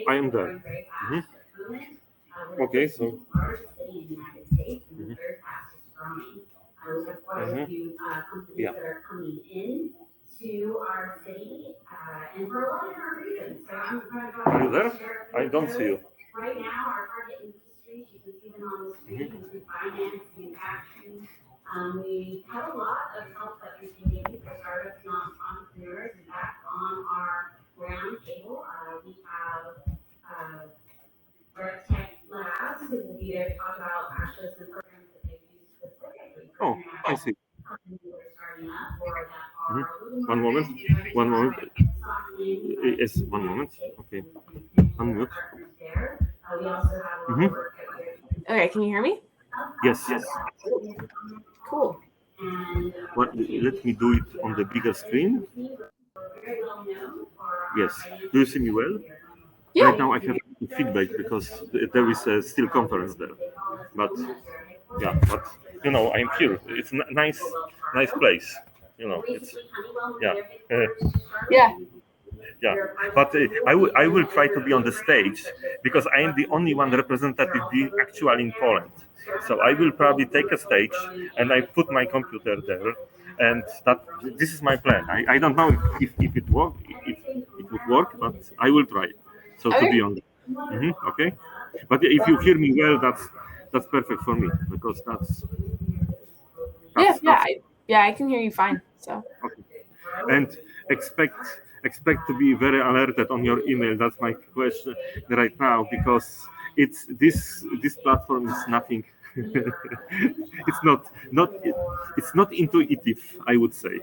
I am there. Okay, so. Yeah. To our city, and for a lot of different reasons. So I'm going to go ahead. Are you there? I don't see you. Right now, our target industries, you can see them on the screen, in finance, manufacturing. We have a lot of self-sectors community for startups, non-entrepreneurs. In fact, on our roundtable, we have tech labs who will be there to talk about actually some programs that they use specifically. Oh, I see. One moment. One moment. Yes, one moment. Okay. Unmute. Okay, can you hear me? Yes. Yes. Cool. What? Let me do it on the bigger screen. Yes. Do you see me well? Yeah. Right now I have feedback because there is a still conference there. But I'm here. It's a nice place. It's Yeah. Yeah, but I will try to be on the stage because I am the only one representative being actually in Poland. So I will probably take a stage and I put my computer there, and this is my plan. I don't know if it would work, but I will try. So okay. To be on. Okay, but if you hear me well, that's perfect for me because that's I can hear you fine. So. Okay. And expect to be very alerted on your email. That's my question right now because this platform is nothing. It's not intuitive, I would say.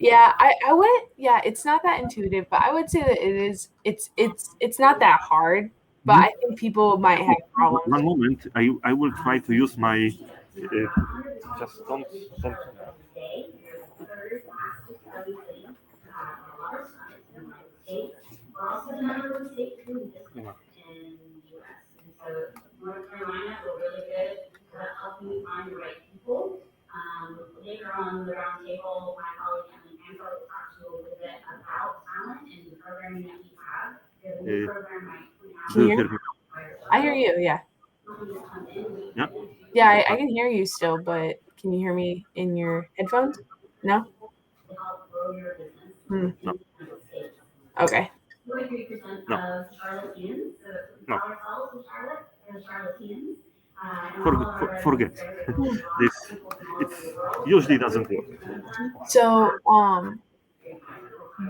Yeah, I wouldn't. Yeah, it's not that intuitive, but I would say that it is. It's not that hard, but I think people might have problems. One moment, I will try to use my. Just don't. We're also a member of the state food district in the US. And so North Carolina, we're really good at helping you find the right people. Later on the roundtable, my colleague Emily Panko will talk to you a little bit about talent and the programming that we have. There's a new program right now. Can you hear me? I hear you, yeah. Yeah. Yeah, I can hear you still, but can you hear me in your headphones? No? No. Okay. 43% of Charlotteans, so ourselves in Charlotte, and Charlotteans. Forget this. It usually doesn't work. So,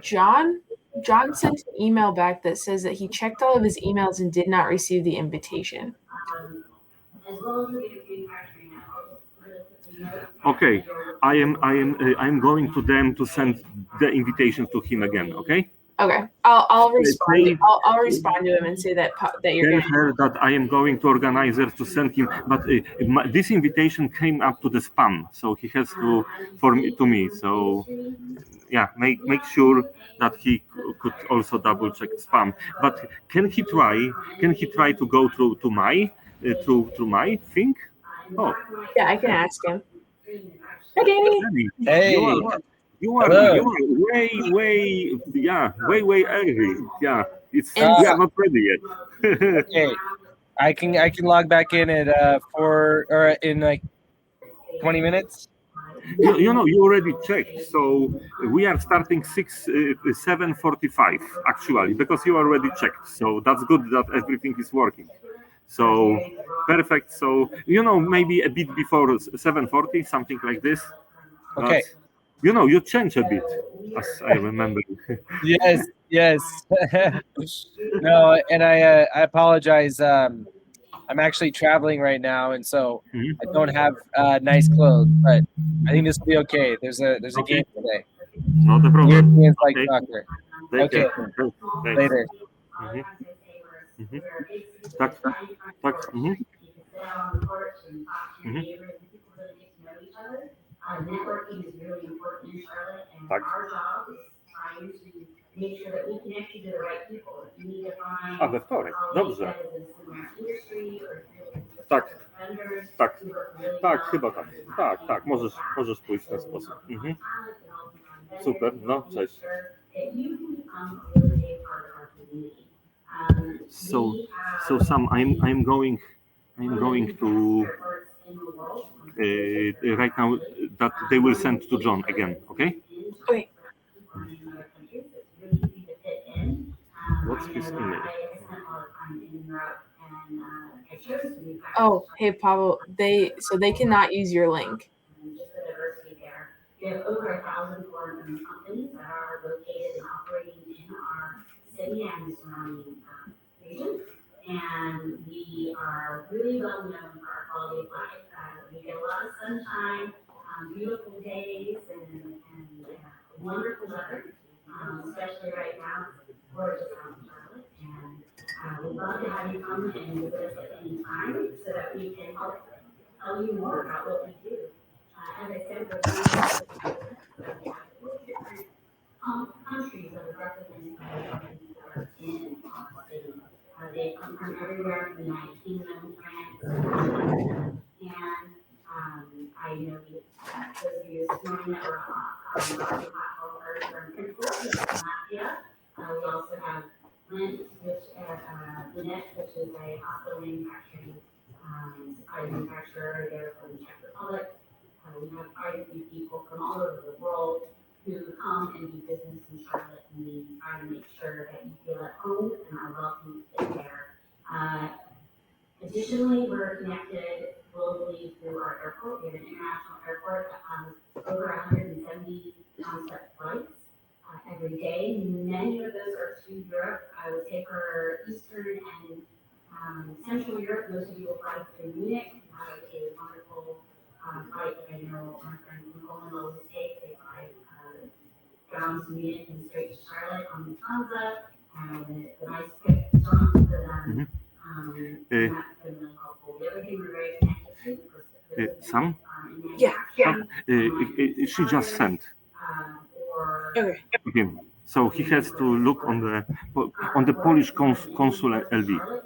John sent an email back that says that he checked all of his emails and did not receive the invitation. Okay, I'm going to them to send the invitation to him again. Okay. Okay, I'll respond. I'll respond to him and say that you're tell going. her that I am going to organizer to send him. But this invitation came up to the spam, so he has to to me. So yeah, make sure that he could also double check spam. But can he try to go through to my through my thing? Oh yeah, I can ask him. Hi, Danny. Hey. You are way early. Yeah, we are not ready yet. Okay, I can log back in at 4 or in like 20 minutes. You already checked, so we are starting 7:45 actually because you already checked. So that's good that everything is working. So perfect. So maybe a bit before 7:40, something like this. Okay. But, you change a bit, as I remember. Yes. No, and I apologize. I'm actually traveling right now, and so I don't have nice clothes. But I think this will be okay. There's a game today. Not a problem. Europeans like soccer. Okay. Later. Tak. Networking is really important in Charlotte, and our job is trying to make sure that we connect you to the right people. If you need to find a colleague that is in similar industry or vendors, chyba tak. Tak, możesz pójść w ten sposób. Super, no, cześć. So Sam, I'm going to right now that they will send to John again. Okay. Okay. What's his email? Oh, hey Pavel, they cannot use your link. Just the diversity there. We have over 1,000 foreign companies that are located and operating in our city and surrounding region. And we are really well known for our quality of life. We get a lot of sunshine, beautiful days, and wonderful weather, especially right now. It's gorgeous out in Charlotte. And we'd love to have you come and visit us at any time so that we can help tell you more about what we do. As I said, we're different countries that are represented by companies that are in our city. They come from everywhere in the United Kingdom, France, and I know those of you this morning that were on our platform are from Printful, Latvia. We also have Lynette, which is a hospital manufacturer there from the Czech Republic. We have quite a few people from all over the world who come and do business in Charlotte, and we try to make sure that you feel at home and are welcome to stay there. Additionally, we're connected globally through our airport. We have an international airport that has over 170 non-stop flights every day. Many of those are to Europe. I would say for Eastern and Central Europe, most of you will fly through Munich. We have a wonderful flight that I know my friends in Poland always take. They fly down to Munich and straight to Charlotte on the Lufthansa, and it's a nice quick jaunt for them. And that's been really helpful. The other thing we're very connected to, Sam? Yeah. She just sent. Okay. Okay. So he has to look on the Polish consulate LB. We have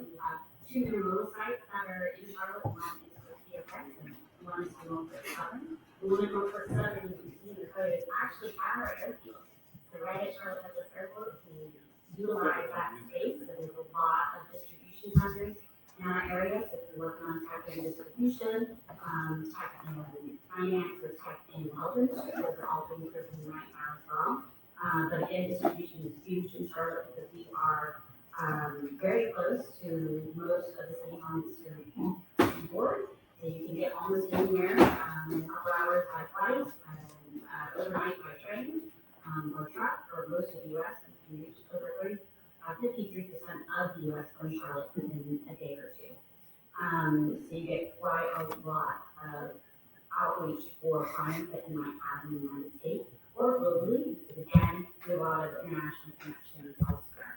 two intermodal sites that are in Charlotte. One is for CFX and one is for Norfolk Southern. The one in Norfolk Southern, you can see in the photo, is actually at our airfield. So right at Charlotte Douglas Airport, we utilize that space. So there's a lot of distribution centers in our area. So if you're working on tech and distribution, tech and finance, or tech and health industry, those are all things we're doing right now as well. But again, distribution is huge in Charlotte because we are very close to most of the cities on the eastern board. So you can get almost anywhere in a couple hours by flight, overnight by train, or truck. For most of the U.S., we can reach over 53% of the U.S. from Charlotte within a day or two. So you get quite a lot of outreach for clients that you might have in the United States or globally, because again, we have a lot of international connections elsewhere.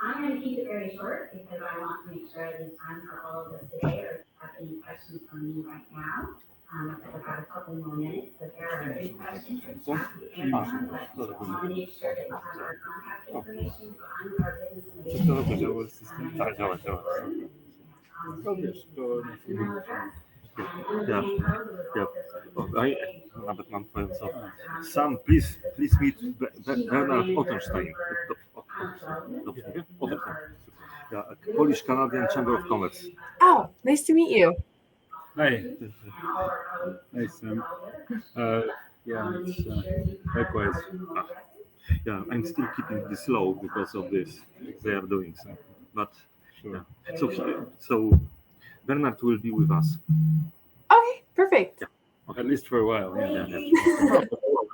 I'm going to keep it very short because I want to make sure I leave time for all of us today, or if you have any questions for me right now. Because I've got a couple more minutes, so if there are any questions, I'm happy to answer them, but I want to make sure that you have our contact information, so I'm our business innovation. Email address. Nawet mam twoją co. Sam, please meet Bernard Otterstein. Dobrze mówię? Otterstein. Yeah, Polish Canadian Chamber of Commerce. Oh, nice to meet you. Hi. Nice, Sam. Likewise. Yeah, I'm still keeping this low because of this. They are doing so. But Sure. yeah. So Bernard will be with us. Okay, perfect. At least for a while. Yeah.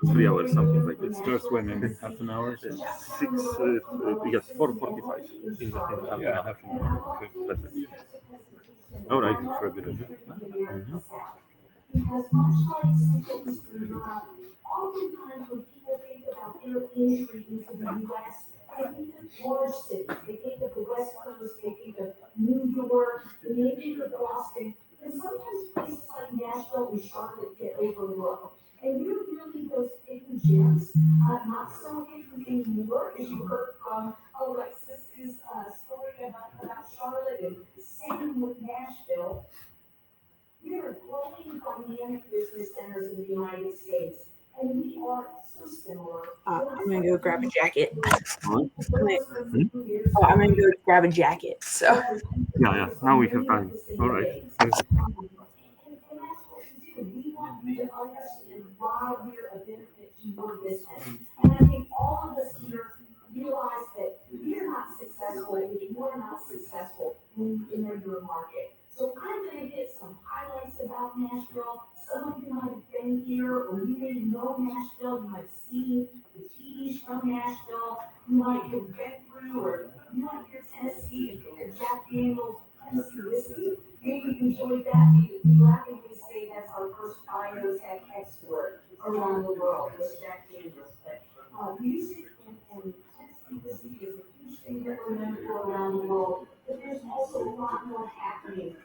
3 hours, something like It that. starts when in half an hour. So. 4:45 in Half an hour. Okay. Perfect. All right. For a bit of it. Because much like Central Eastern Europe, oftentimes when people think about their entry into the U.S., they think of large cities. They think of the West Coast, they think of New York, and they think of Boston. And sometimes places like Nashville and Charlotte get overlooked. And we're really those hidden gems, not so hidden anymore, as you heard from Alexis's story about Charlotte, and same with Nashville. We are growing dynamic business centers in the United States. I'm gonna go grab a jacket. All right. I'm gonna go grab a jacket. So Yeah. Now we have time. All right. Thank you. We want you to understand why we're a benefit to your business. And I think all of us here realize that we're not successful if you're not successful when you enter your market. So I'm gonna hit some highlights about Nashville. Some of you might have been here, or you may know Nashville, you might have seen the TVs from Nashville, you might have been through, or you might hear Tennessee and think of Jack Daniel's Tennessee whiskey. Maybe you enjoyed that. We laughingly say that's our first biotech export around the world, was Jack Daniel's. But music and Tennessee whiskey is a huge thing that we're known for around the world. But there's also a lot more happening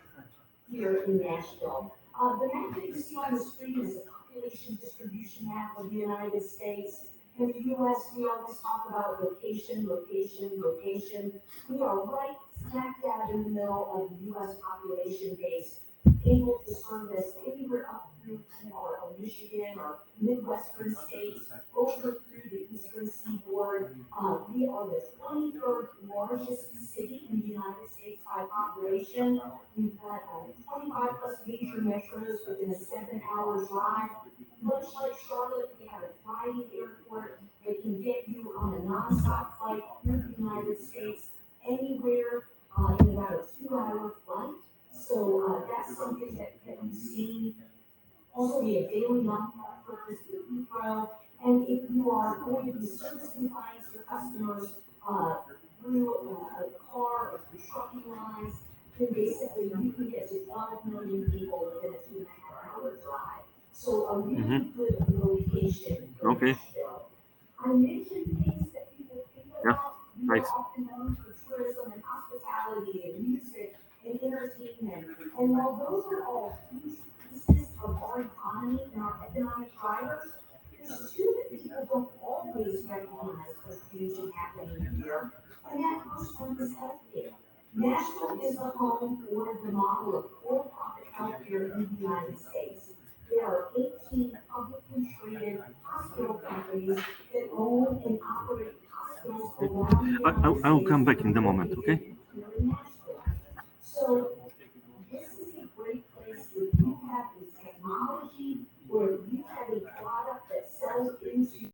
here in Nashville. The map that you see on the screen is a population distribution map of the United States. In the US, we always talk about location, location, location. We are right smack dab in the middle of the US population base, able to service anywhere up through kind of our Michigan or Midwestern states, over through the Eastern Seaboard. We are the 23rd largest city in the United States by population. We've got 25 plus major metros within a 7-hour drive. Much like Charlotte, we have a flying airport that can get you on a nonstop flight through the United States anywhere in about a 2-hour flight. So that's something that we've seen. Also, we have daily non-profit purpose with Heathrow. And if you are going to be servicing clients or customers through a car or through trucking lines, then basically you can get to 12 million people within a 2.5-hour drive. So a really good location. Okay. I mentioned things that people think about. We Thanks. are often known for tourism and hospitality and music and entertainment. And while those are all huge pieces of our economy and our economic drivers, there's two that people don't always recognize as huge and happening here. And that first one is healthcare. Nashville is the home for the model of for-profit healthcare in the United States. There are 18 publicly traded hospital companies that own and operate hospitals around the United States. I'll come back in a moment, okay? Here in Nashville. So this is a great place where you have the technology, where you have a product that sells into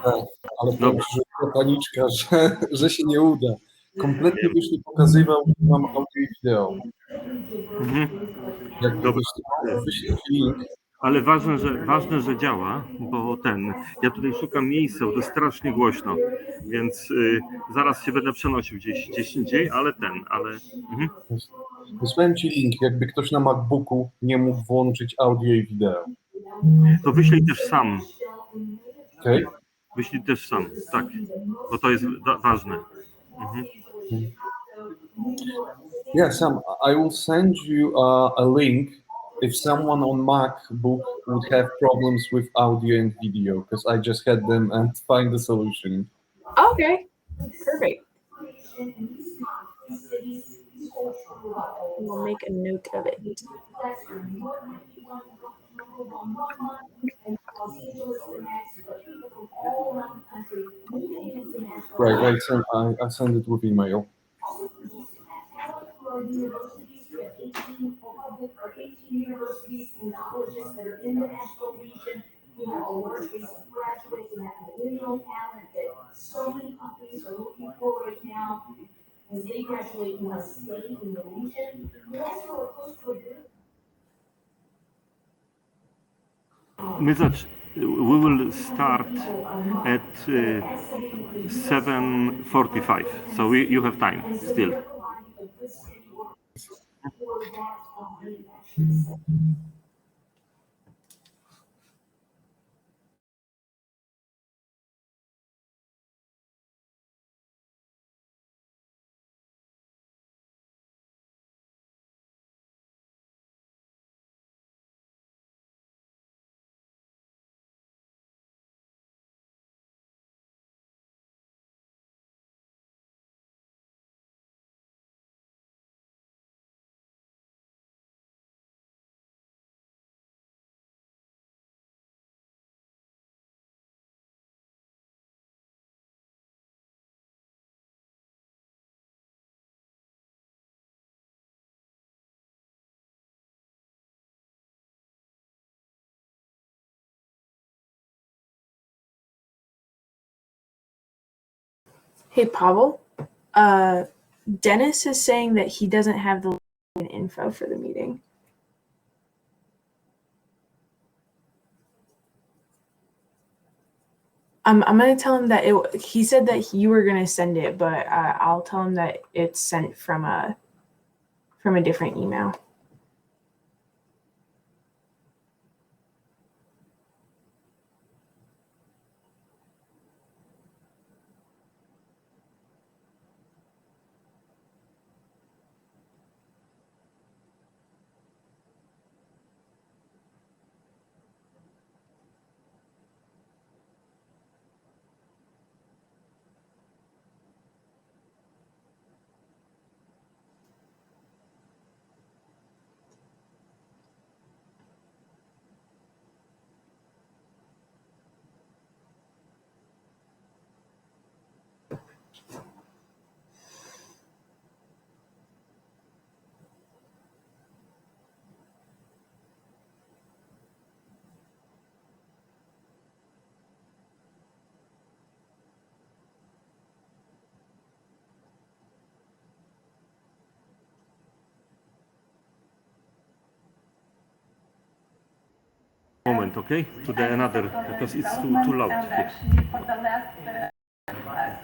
Tak, ale powiem Dobra. ci, że była paniczka, że się nie uda. Kompletnie byś nie pokazywał, że mam audio i wideo. Jakby Dobra. wyślę ci link. Ale ważne, że działa, bo ja tutaj szukam miejsca, bo to jest strasznie głośno, więc zaraz się będę przenosił gdzieś indziej, ale. Wysłałem ci link, jakby ktoś na MacBooku nie mógł włączyć audio i wideo. To wyślij też sam. Okay? Wyślij też sam, tak, bo to jest ważne. Yeah, Sam, I will send you a link if someone on MacBook would have problems with audio and video, because I just had them and find the solution. Okay, perfect. We'll make a note of it. Right, I send it with email. We will start at 7:45, so you have time still. Hey, Pavel. Dennis is saying that he doesn't have the info for the meeting. I'm gonna tell him that he said that you were gonna send it, but I'll tell him that it's sent from a different email. Moment, okay? To the another, because it's too loud here. Actually, for the last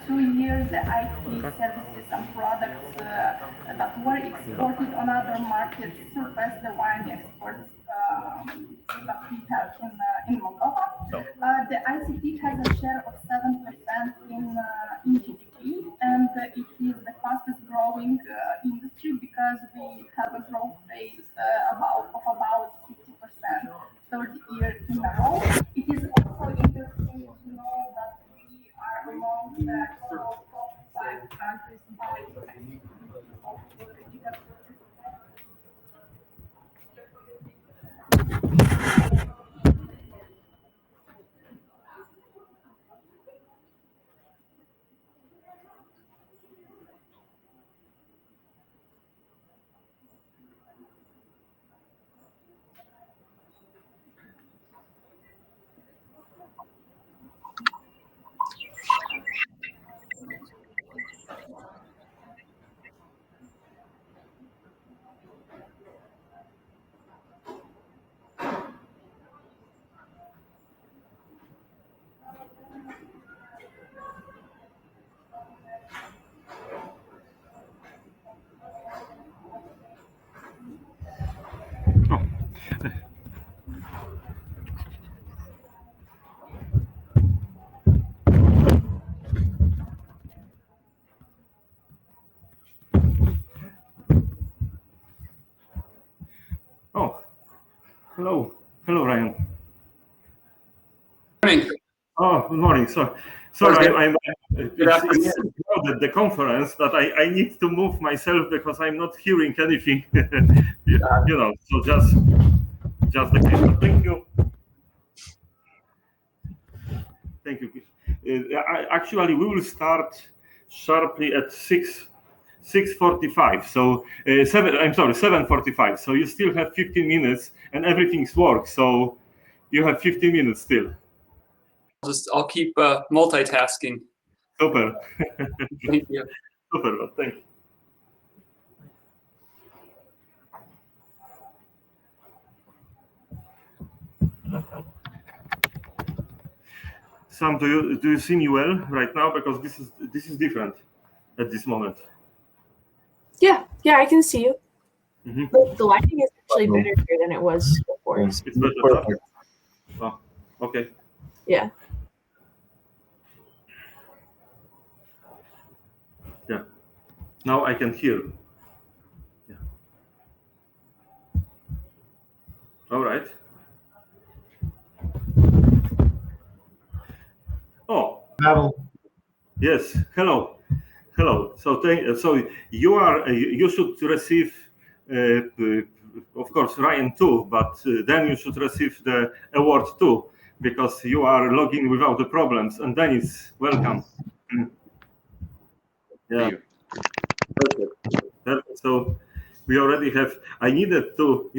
2 years, the IT services and products that were exported on other markets surpassed the wine exports that we have in Moldova. The ICT has a share of 7% in GDP, and it is the fastest growing industry because we have a growth rate of about 50%. Third year in a row. It is also interesting to know that we are among the top 5 countries by Hello. Hello, Ryan. Morning. Oh, good morning. Sorry, it's crowded, the conference, but I need to move myself because I'm not hearing anything. So just the case. But thank you. Thank you. Actually, we will start sharply at 6:45. So 7:45. So you still have 15 minutes, and everything's works. So you have 15 minutes still. I'll keep multitasking. Super. Thank you. Super. Thank you. Sam, do you see me well right now? Because this is different at this moment. Yeah, I can see you. Mm-hmm. The lighting is actually better here than it was before. Yes. It's better. Perfect. Oh, okay. Yeah. Yeah. Now I can hear. Yeah. All right. Oh. Hello. Yes. Hello. So you should receive, of course, Ryan too, but then you should receive the award too, because you are logging without the problems. And Dennis, welcome. Yeah. Perfect. So we already have. I needed to.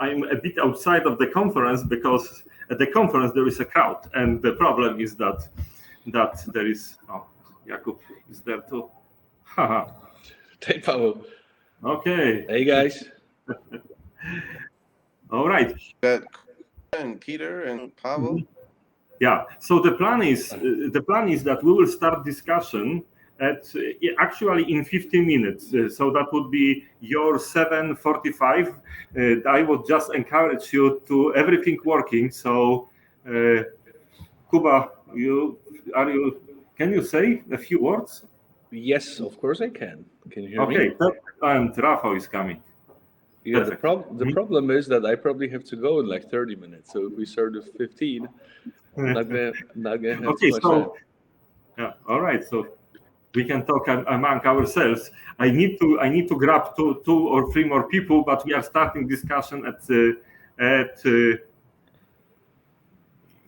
I'm a bit outside of the conference because at the conference there is a crowd, and the problem is that there is. Oh, Jakub is there too. Haha. Hey, Pavel. Okay. Hey, guys. All right. And Peter and Pavel. Yeah. So the plan is that we will start discussion at actually in 15 minutes. So that would be your 7:45. I would just encourage you to everything working. So, Kuba, can you say a few words? Yes, of course I can. Can you hear me? Okay. And Rafał is coming. Yeah, the problem is that I probably have to go in like 30 minutes. So if we start with 15, I'm not gonna have too much time. Yeah, all right. So we can talk among ourselves. I need to grab two or three more people, but we are starting discussion at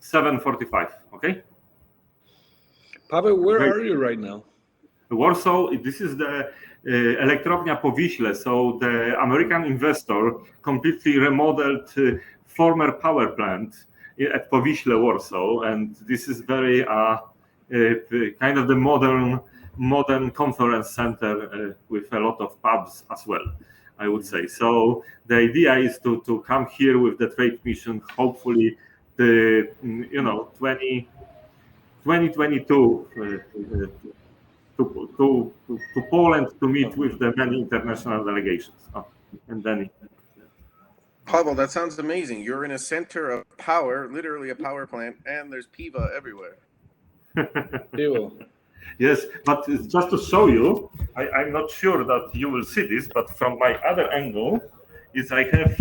7:45. Okay. Pavel, where are you right now? Warsaw. This is the Elektrownia Powiśle. So the American investor completely remodeled former power plant at Powiśle, Warsaw, and this is very kind of the modern conference center with a lot of pubs as well, I would say. So the idea is to come here with the trade mission, hopefully the 2022 to Poland to meet with the many international delegations. And then Pavel, that sounds amazing. You're in a center of power, literally a power plant, and there's Piva everywhere. Yes, but just to show you, I'm not sure that you will see this, but from my other angle, is I have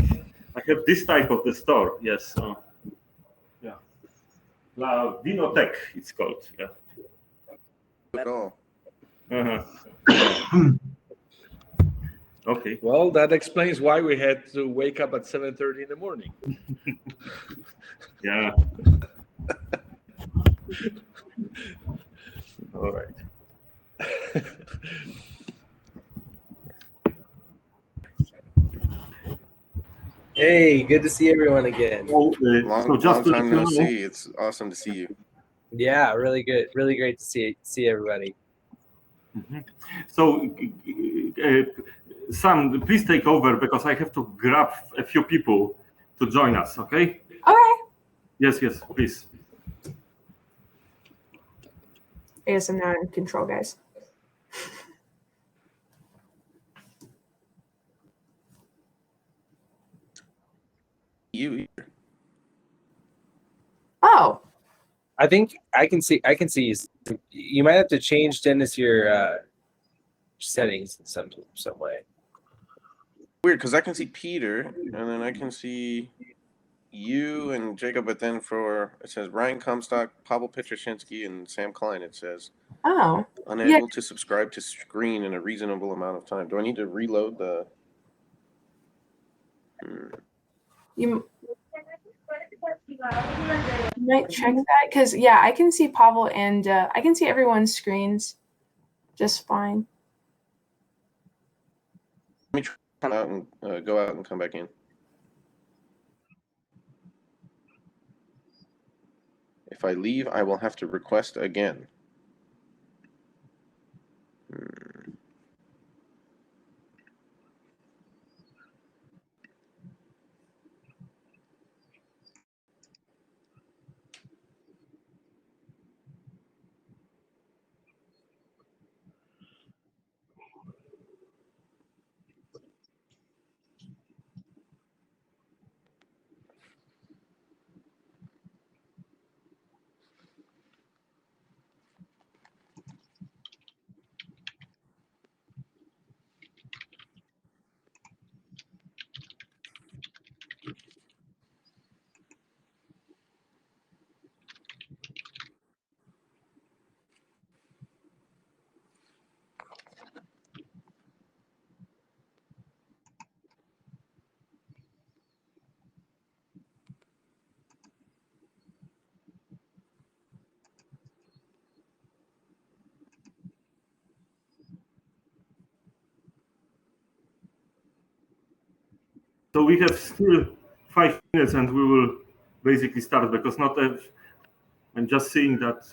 this type of the store. Yes, yeah, La Vinotech it's called. Yeah. At all. Okay. Well, that explains why we had to wake up at 7:30 in the morning. Yeah. All right. Hey, good to see everyone again. Long time no see. It's awesome to see you. Yeah, really good. Really great to see everybody. Mm-hmm. So, Sam, please take over because I have to grab a few people to join us. Okay? Okay. Yes, please. I guess I'm not in control, guys. You. Oh. I think I can see you. You might have to change, Dennis, your settings in some way. Weird, because I can see Peter, and then I can see you and Jacob, but then for, it says Ryan Comstock, Pavel Petroshinsky, and Sam Klein, it says. Oh. Unable to subscribe to screen in a reasonable amount of time. Do I need to reload the... You might check that, because I can see Pavel and I can see everyone's screens just fine. Let me try out and go out and come back in. If I leave, I will have to request again. So we have still 5 minutes and we will basically start, because I'm just seeing that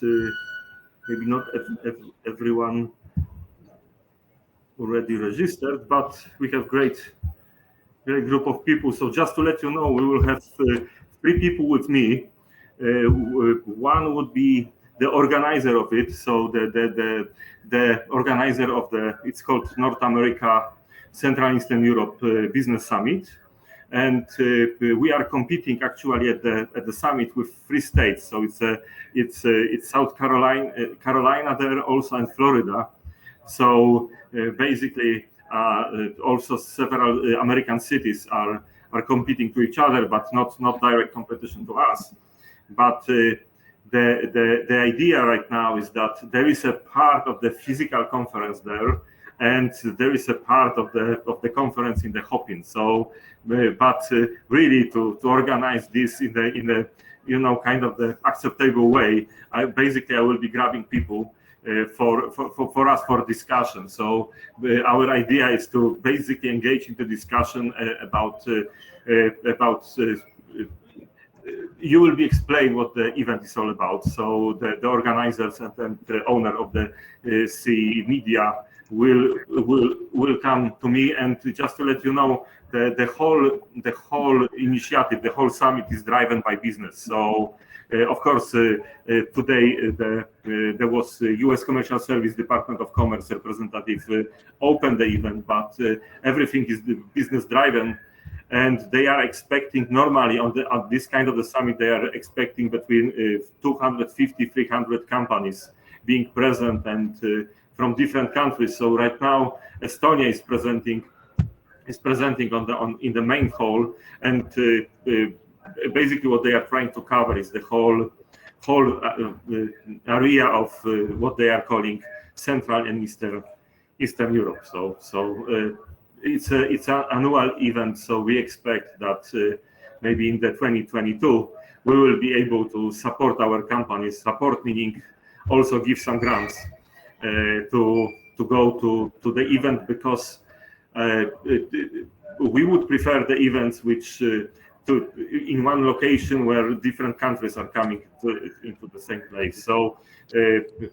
maybe not everyone already registered, but we have great group of people. So just to let you know, we will have 3 people with me. One would be the organizer of it. So the organizer of it's called North America, Central Eastern Europe Business Summit. And we are competing actually at the summit with 3 states. So it's South Carolina there, also in Florida. So basically, also several American cities are competing to each other, but not direct competition to us. But the idea right now is that there is a part of the physical conference there, and there is a part of the conference in the Hopin. So, but really to organize this in the kind of the acceptable way, I will be grabbing people for us for discussion. So our idea is to basically engage into discussion about you will be explained what the event is all about. So the organizers and the owner of the CEE media will come to me, and just to let you know, the whole initiative, the whole summit is driven by business. So of course today there was US Commercial Service Department of Commerce representative opened the event, but everything is business driven. And they are expecting normally on this kind of the summit, they are expecting between 250, 300 companies being present and from different countries. So right now, Estonia is presenting in the main hall, and basically what they are trying to cover is the whole area of what they are calling Central and Eastern Europe. So. It's an annual event, so we expect that maybe in the 2022 we will be able to support our companies. Support meaning also give some grants to go to the event, because we would prefer the events which in one location where different countries are coming into the same place. So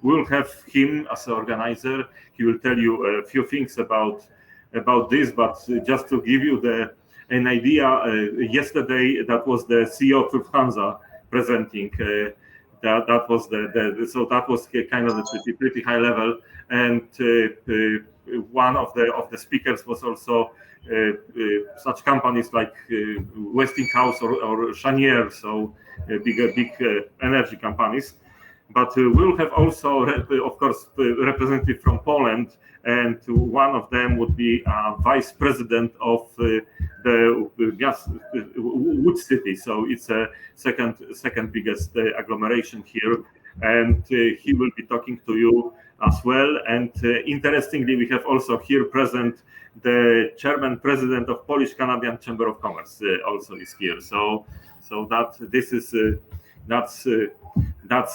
we'll have him as an organizer. He will tell you a few things about this, but just to give you an idea, yesterday that was the CEO of Lufthansa presenting. That was so that was kind of a pretty high level, and one of the speakers was also such companies like Westinghouse or Cheniere, so big energy companies. But we'll have also, of course, representative from Poland, and one of them would be vice president of the Łódź city. So it's a second biggest agglomeration here, and he will be talking to you as well. And interestingly, we have also here present the chairman president of Polish Canadian Chamber of Commerce also is here. So that this is that's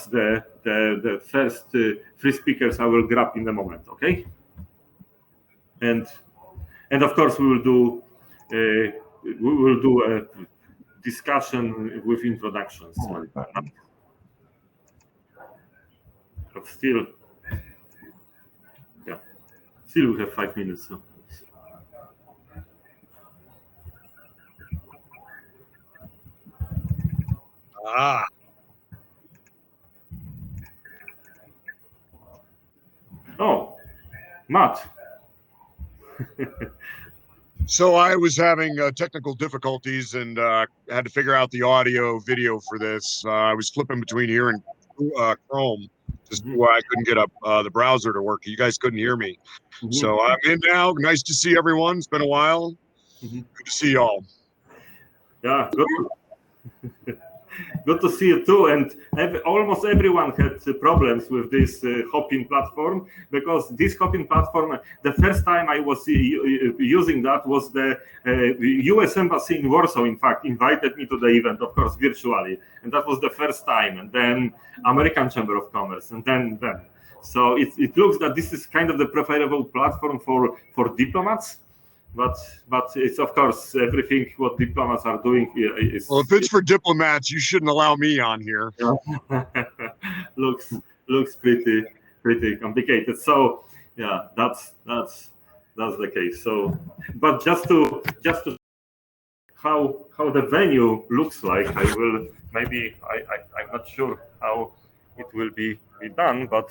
the first three speakers I will grab in a moment. Okay, and of course we will do a discussion with introductions. But still, yeah, still we have 5 minutes. So. Oh, Matt. So I was having technical difficulties and had to figure out the audio video for this. I was flipping between here and Chrome, just why I couldn't get up the browser to work. You guys couldn't hear me. So I'm in now. Nice to see everyone. It's been a while. Good to see y'all. Yeah, good. Good to see you too. And almost everyone had problems with this Hopin platform, because this Hopin platform, the first time I was using that was the US Embassy in Warsaw, in fact, invited me to the event, of course, virtually. And that was the first time. And then American Chamber of Commerce, and then. So it looks that this is kind of the preferable platform for diplomats. But it's, of course, everything what diplomats are doing here is. Well, if it's for diplomats, you shouldn't allow me on here. looks pretty complicated. So yeah, that's the case. So, but just to how the venue looks like, I will maybe I'm not sure how it will be done, but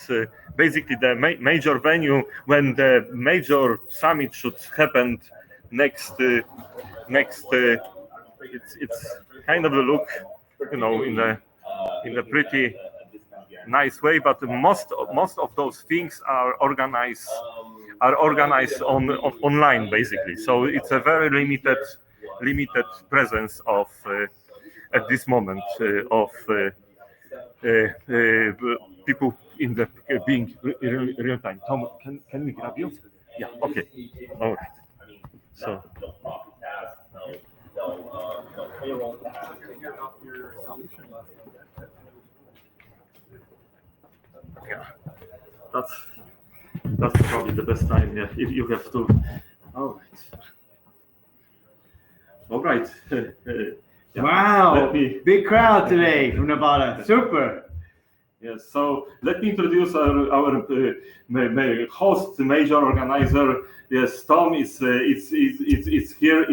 basically the major venue when the major summit should happen next it's kind of a look, in a pretty nice way, but most of those things are organized online basically. So it's a very limited presence of at this moment of people in the being real time. Tom, can we grab you? Yeah. Okay. All right. So. Yeah. That's probably the best time. Yeah. If you have to. All right. All right. Yeah. Wow, big crowd today from Nevada. Super. Yes, so let me introduce our host, major organizer. Yes, Tom is here.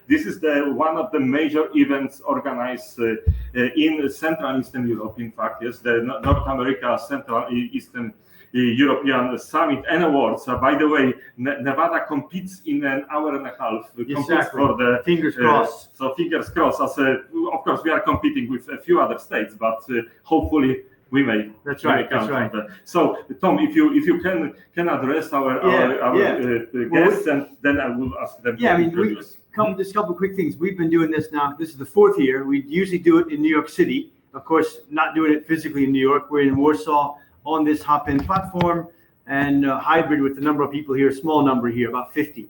This is one of the major events organized in Central and Eastern Europe. In fact, yes, the North America Central Eastern European Summit and Awards. By the way, Nevada competes in an hour and a half. Exactly. For the fingers crossed. So fingers crossed. Of course, we are competing with a few other states, but hopefully we may. That's right. That's right. So, Tom, if you can address our guests, and then I will ask them. Yeah, just a couple of quick things. We've been doing this now. This is the 4th year. We usually do it in New York City. Of course, not doing it physically in New York. We're in Warsaw on this Hopin platform, and hybrid with the number of people here, a small number here, about 50.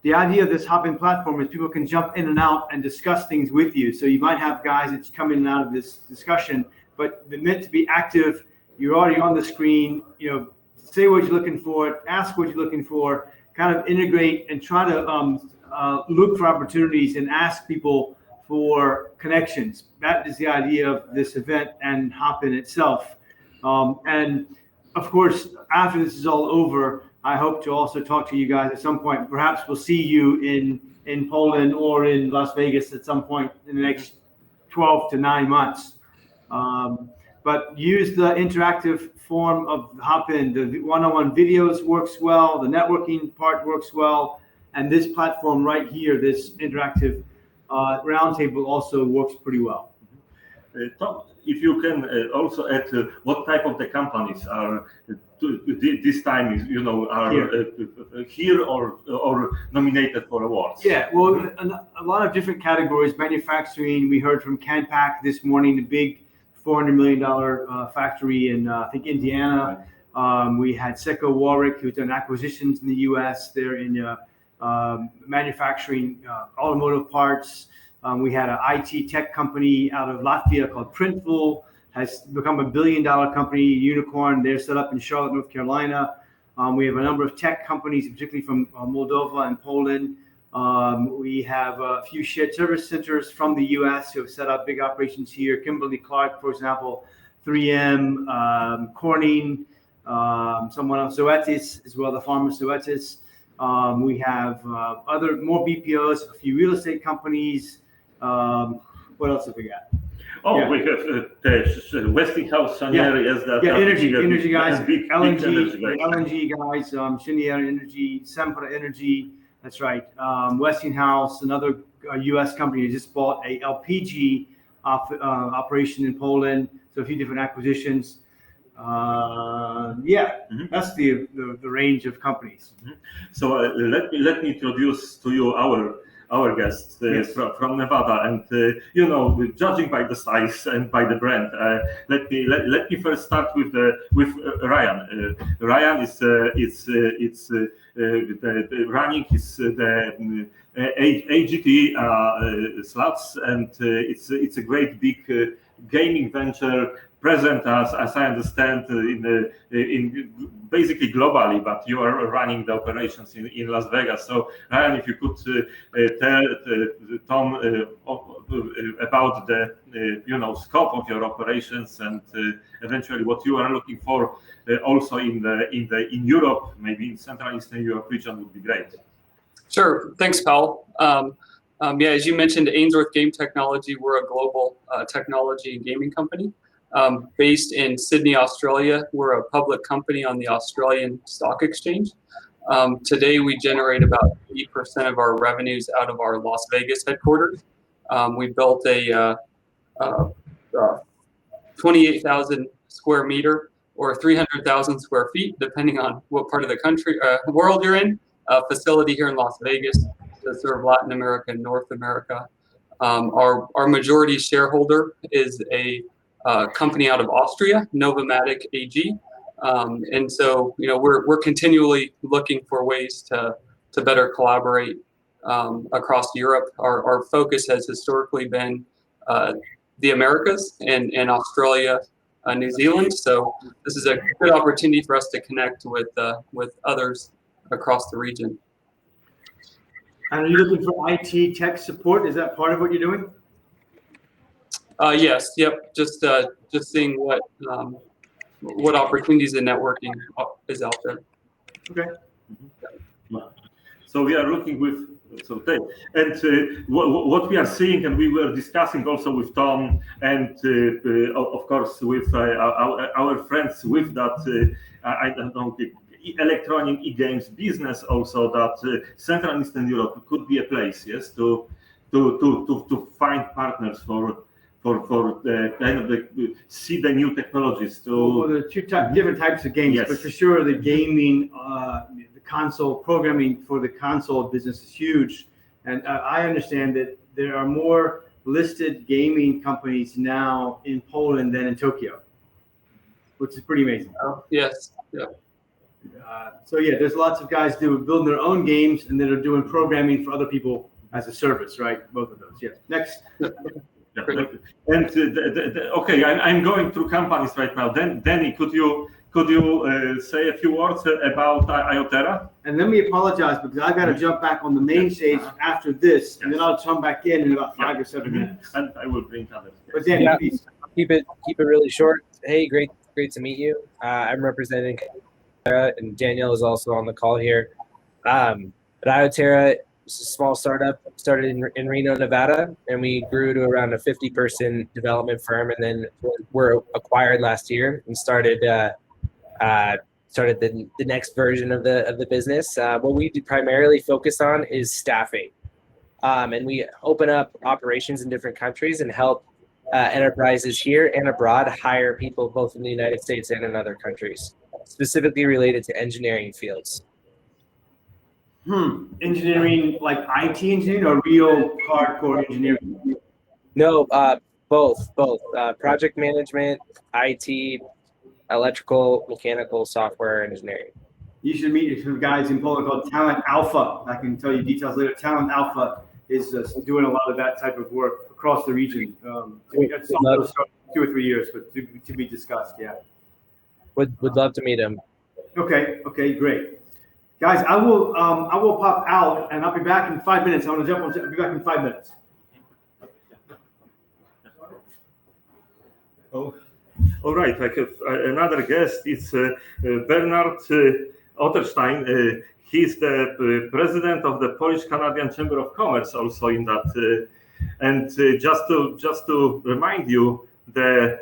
The idea of this Hopin platform is people can jump in and out and discuss things with you. So you might have guys that come in and out of this discussion, but they're meant to be active. You're already on the screen, say what you're looking for, ask what you're looking for, kind of integrate and try to look for opportunities and ask people for connections. That is the idea of this event and Hopin itself. And of course, after this is all over, I hope to also talk to you guys at some point. Perhaps we'll see you in Poland or in Las Vegas at some point in the next 12 to 9 months. But use the interactive form of Hopin. The one-on-one videos works well. The networking part works well. And this platform right here, this interactive Roundtable also works pretty well. Tom, if you can also add what type of the companies are this time is are here or nominated for awards. Yeah, well, a lot of different categories. Manufacturing. We heard from Canpack this morning, a big $400 million factory in I think Indiana. We had Seco Warwick, who's done acquisitions in the U.S. They're in manufacturing automotive parts. We had an IT tech company out of Latvia called Printful, has become $1 billion company, unicorn. They're set up in Charlotte, North Carolina. We have a number of tech companies, particularly from Moldova and Poland. We have a few shared service centers from the U.S. who have set up big operations here. Kimberly-Clark, for example, 3M, Corning, someone else, Zoetis as well, the farmer Zoetis. We have more BPOs, a few real estate companies. What else have we got? We have Westinghouse, Cheniere as that. Energy guys, big LNG guys, Cheniere Energy, Sempra Energy. That's right. Westinghouse, another U.S. company, just bought a LPG operation in Poland. So a few different acquisitions. That's the range of companies. So let me introduce to you our guest from Nevada, and judging by the size and by the brand, let me first start with Ryan. Ryan is running the AGT slots, and it's a great big gaming venture present as I understand in basically globally, but you are running the operations in Las Vegas. So Ryan, if you could tell Tom about the scope of your operations and eventually what you are looking for also in Europe, maybe in Central Eastern Europe region would be great. Sure. Thanks, Paul. As you mentioned, Ainsworth Game Technology, we're a global technology and gaming company. Based in Sydney, Australia. We're a public company on the Australian Stock Exchange. Today, we generate about 80% of our revenues out of our Las Vegas headquarters. We built a 28,000 square meter or 300,000 square feet, depending on what part of the world you're in, facility here in Las Vegas to serve Latin America and North America. Our majority shareholder is a company out of Austria, Novomatic AG, and so we're continually looking for ways to better collaborate across Europe. Our focus has historically been the Americas and Australia, New Zealand. So this is a good opportunity for us to connect with others across the region. And are you looking for IT tech support? Is that part of what you're doing? Yes. Yep. Just seeing what opportunities in networking is out there. Okay. So we are looking with and what we are seeing, and we were discussing also with Tom, and of course with our friends with that I don't know the electronic e-games business also, that Central and Eastern Europe could be a place, yes, to find partners for the kind of see the new technologies. The two different types of games, yes. But for sure the gaming, the console programming for the console business is huge, and I understand that there are more listed gaming companies now in Poland than in Tokyo, which is pretty amazing. Yes. Yeah. There's lots of guys building their own games and that are doing programming for other people as a service, right? Both of those. Yeah. Next. And okay, I'm going through companies right now. Danny, could you say a few words about Iotera? And let me apologize because I got to jump back on the main stage after this, and then I'll come back in about 5 or 7 minutes. And I will bring others. But Danny, please. Keep it really short. Hey, great to meet you. I'm representing Iotera, and Danielle is also on the call here. But Iotera is a small startup, started in Reno, Nevada, and we grew to around a 50-person development firm, and then were acquired last year and started the next version of the business. What we primarily focus on is staffing, and we open up operations in different countries and help enterprises here and abroad hire people both in the United States and in other countries, specifically related to engineering fields. Engineering, like IT engineering, or real hardcore engineering? No, both. Project management, IT, electrical, mechanical, software engineering. You should meet some guys in Poland called Talent Alpha. I can tell you details later. Talent Alpha is doing a lot of that type of work across the region. 2 or 3 years, but to be discussed. Yeah. Would love to meet him. Okay, great. Guys, I will pop out and I'll be back in 5 minutes. I want to jump on. I'll be back in 5 minutes. Oh, all right. I have another guest. It's Bernard Otterstein. He's the president of the Polish-Canadian Chamber of Commerce, also in that. And just to remind you, the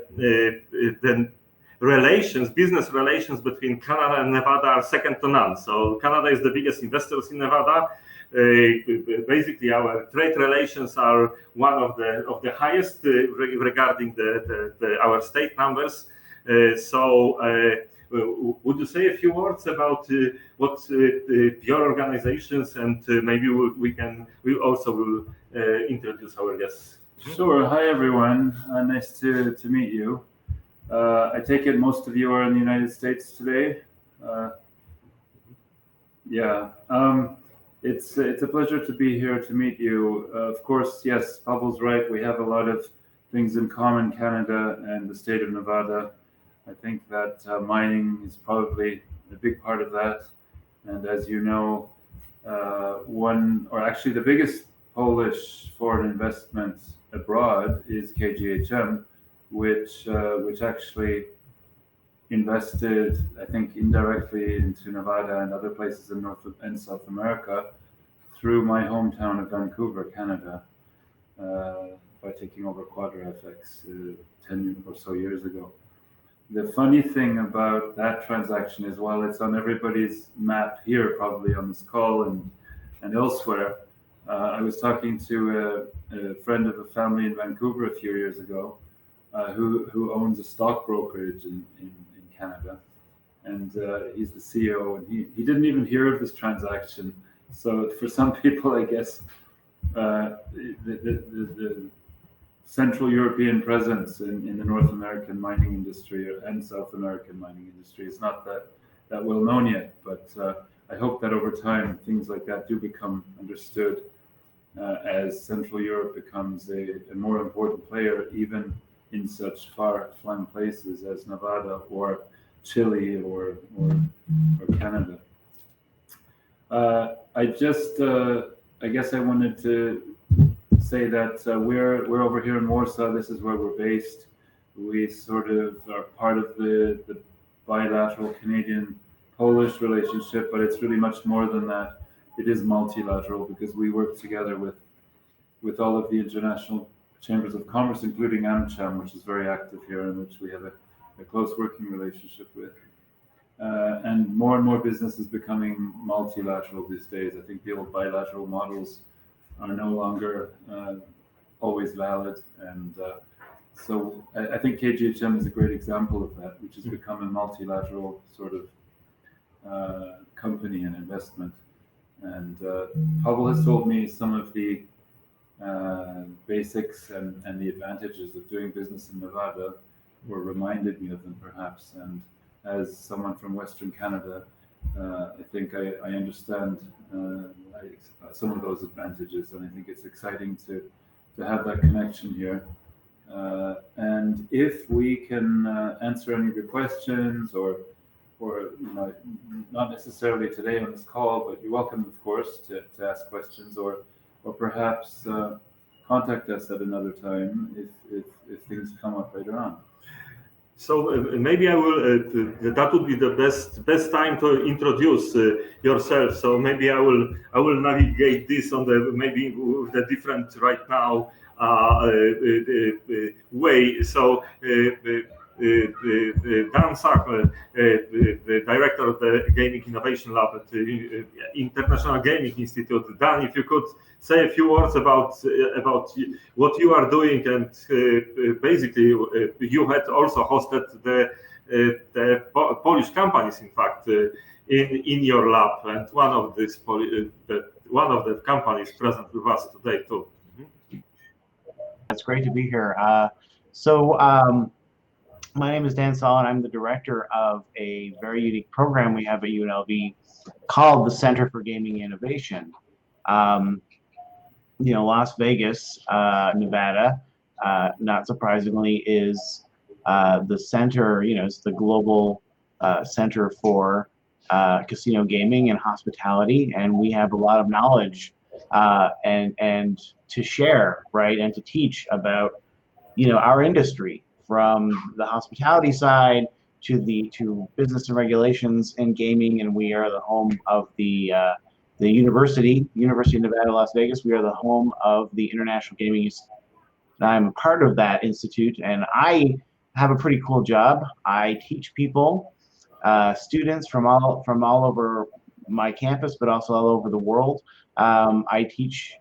business relations between Canada and Nevada are second to none. So Canada is the biggest investors in Nevada. Basically, our trade relations are one of the highest regarding our state numbers. Would you say a few words about what your organizations, and maybe we also will introduce our guests? Sure. Hi, everyone. Nice to meet you. I take it most of you are in the United States today. Yeah. It's a pleasure to be here to meet you. Of course, yes, Pavel's right. We have a lot of things in common, Canada and the state of Nevada. I think that mining is probably a big part of that. And as you know, the biggest Polish foreign investment abroad is KGHM, which actually invested, I think, indirectly into Nevada and other places in North and South America through my hometown of Vancouver, Canada, by taking over QuadraFX 10 or so years ago. The funny thing about that transaction is, while it's on everybody's map here, probably on this call and elsewhere, I was talking to a friend of a family in Vancouver a few years ago, who owns a stock brokerage in Canada, and he's the CEO, and he didn't even hear of this transaction. So for some people, I guess the Central European presence in the North American mining industry and South American mining industry is not that well known yet. But I hope that over time things like that do become understood as Central Europe becomes a more important player, even in such far-flung places as Nevada or Chile or Canada. I guess I wanted to say that we're over here in Warsaw. This is where we're based. We sort of are part of the bilateral Canadian-Polish relationship, but it's really much more than that. It is multilateral because we work together with all of the international chambers of commerce, including AmCham, which is very active here and which we have a close working relationship with. And more business is becoming multilateral these days. I think the old bilateral models are no longer always valid. And so I think KGHM is a great example of that, which has become a multilateral sort of company and investment. And Pavel has told me some of the basics and the advantages of doing business in Nevada, or reminded me of them perhaps. And as someone from Western Canada, I think I understand some of those advantages, and I think it's exciting to have that connection here. And if we can answer any of your questions, or not necessarily today on this call, but you're welcome, of course, to ask questions, or perhaps contact us at another time if things come up later on. So maybe I will. That would be the best time to introduce yourself. So maybe I will navigate this on maybe with the different right now way. So Dan Sack, the director of the Gaming Innovation Lab at the International Gaming Institute. Dan, if you could say a few words about what you are doing, and basically you had also hosted the Polish companies, in fact, in your lab, and one of the companies present with us today too. It's great to be here. My name is Dan Saul, and I'm the director of a very unique program we have at UNLV called the Center for Gaming Innovation. Las Vegas, Nevada, not surprisingly, is the center. It's the global center for casino gaming and hospitality, and we have a lot of knowledge and to share, right, and to teach about our industry, from the hospitality side to business and regulations in gaming. And we are the home of the University of Nevada, Las Vegas. We are the home of the International Gaming Institute. I'm part of that institute, and I have a pretty cool job. I teach people, students from all over my campus, but also all over the world. I teach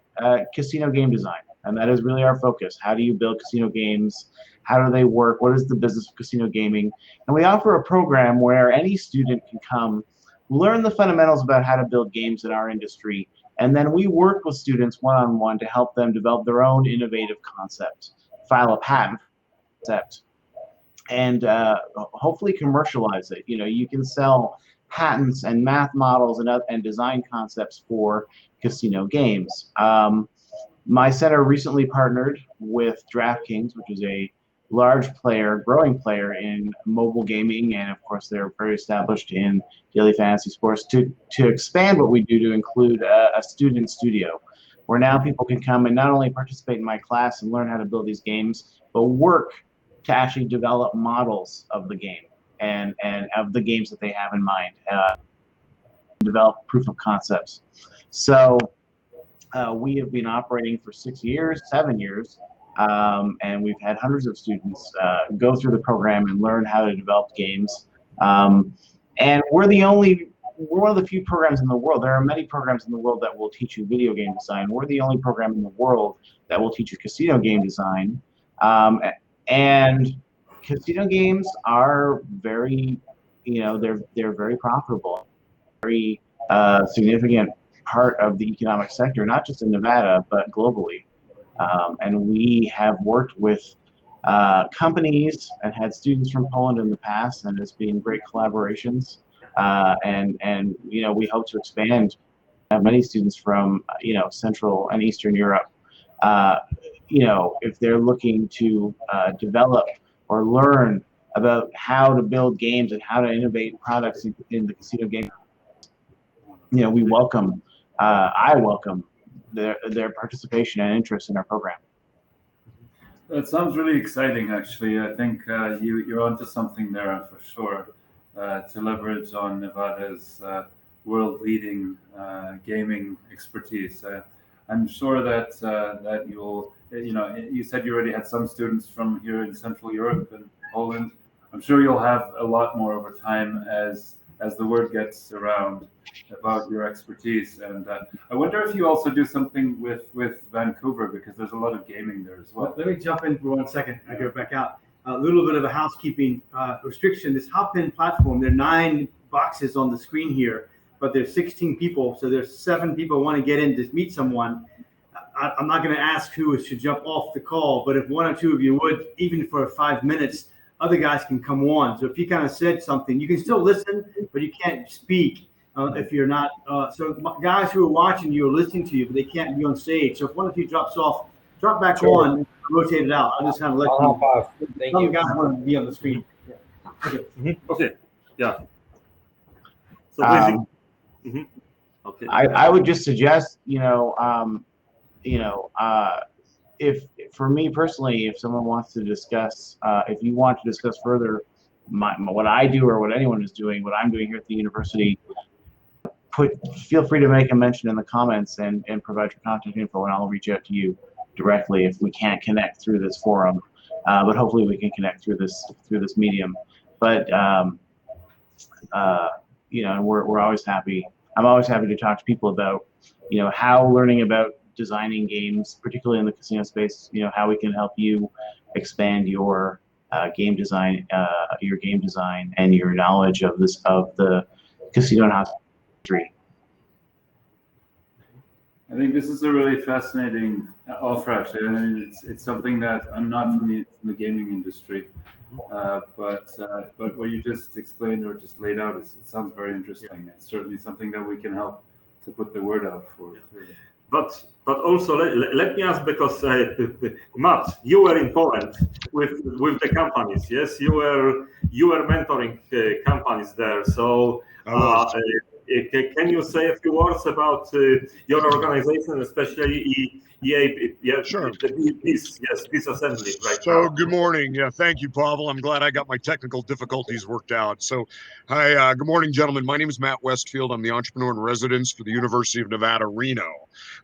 casino game design, and that is really our focus. How do you build casino games? How do they work? What is the business of casino gaming? And we offer a program where any student can come, learn the fundamentals about how to build games in our industry, and then we work with students one-on-one to help them develop their own innovative concept, file a patent concept, and hopefully commercialize it. You can sell patents and math models and design concepts for casino games. My center recently partnered with DraftKings, which is a large player, growing player in mobile gaming, and of course they're very established in daily fantasy sports, to expand what we do to include a student studio, where now people can come and not only participate in my class and learn how to build these games, but work to actually develop models of the game and of the games that they have in mind, develop proof of concepts. So we have been operating for 7 years, and we've had hundreds of students go through the program and learn how to develop games. And we're one of the few programs in the world. There are many programs in the world that will teach you video game design. We're the only program in the world that will teach you casino game design. And casino games are very, they're very profitable, very significant part of the economic sector, not just in Nevada, but globally. And we have worked with companies and had students from Poland in the past, and it's been great collaborations. And we hope to expand. Have many students from Central and Eastern Europe. If they're looking to develop or learn about how to build games and how to innovate products in the casino game, we welcome. I welcome their participation and interest in our program. That sounds really exciting, actually. I think you're onto something there for sure, to leverage on Nevada's world-leading gaming expertise. I'm sure that you'll, you said you already had some students from here in Central Europe and Poland. I'm sure you'll have a lot more over time as the word gets around about your expertise. And I wonder if you also do something with Vancouver, because there's a lot of gaming there as well. Let me jump in for 1 second. I go back out. A little bit of a housekeeping restriction. This Hopin platform, there are 9 boxes on the screen here, but there's 16 people. So there's 7 people who want to get in to meet someone. I'm not going to ask who should jump off the call, but if 1 or 2 of you would, even for 5 minutes, other guys can come on. So if you kind of said something, you can still listen, but you can't speak if you're not. So guys who are watching you are listening to you, but they can't be on stage. So if 1 of you drops off, drop back on, rotate it out. I'll just kind of let you. Some guys want to be on the screen. Yeah. Okay. Okay. Yeah. So okay. I would just suggest, if for me personally, if someone wants to discuss, if you want to discuss further what I do or what anyone is doing, what I'm doing here at the university, feel free to make a mention in the comments and provide your contact info, and I'll reach out to you directly if we can't connect through this forum. But hopefully we can connect through this medium. But and we're always happy. I'm always happy to talk to people about, how learning about designing games, particularly in the casino space, how we can help you expand your game design and your knowledge of the casino and hospitality industry. I think this is a really fascinating offer, actually. I mean, it's something that I'm not from the gaming industry, but what you just explained or just laid out, it sounds very interesting. It's certainly something that we can help to put the word out for. But also let me ask, because Matt, you were in Poland with the companies, yes? You were mentoring companies there. So can you say a few words about your organization, especially Sure. Peace Assembly, right? So good morning. Yeah, thank you, Pavel. I'm glad I got my technical difficulties worked out. So hi, good morning, gentlemen. My name is Matt Westfield. I'm the entrepreneur in residence for the University of Nevada, Reno.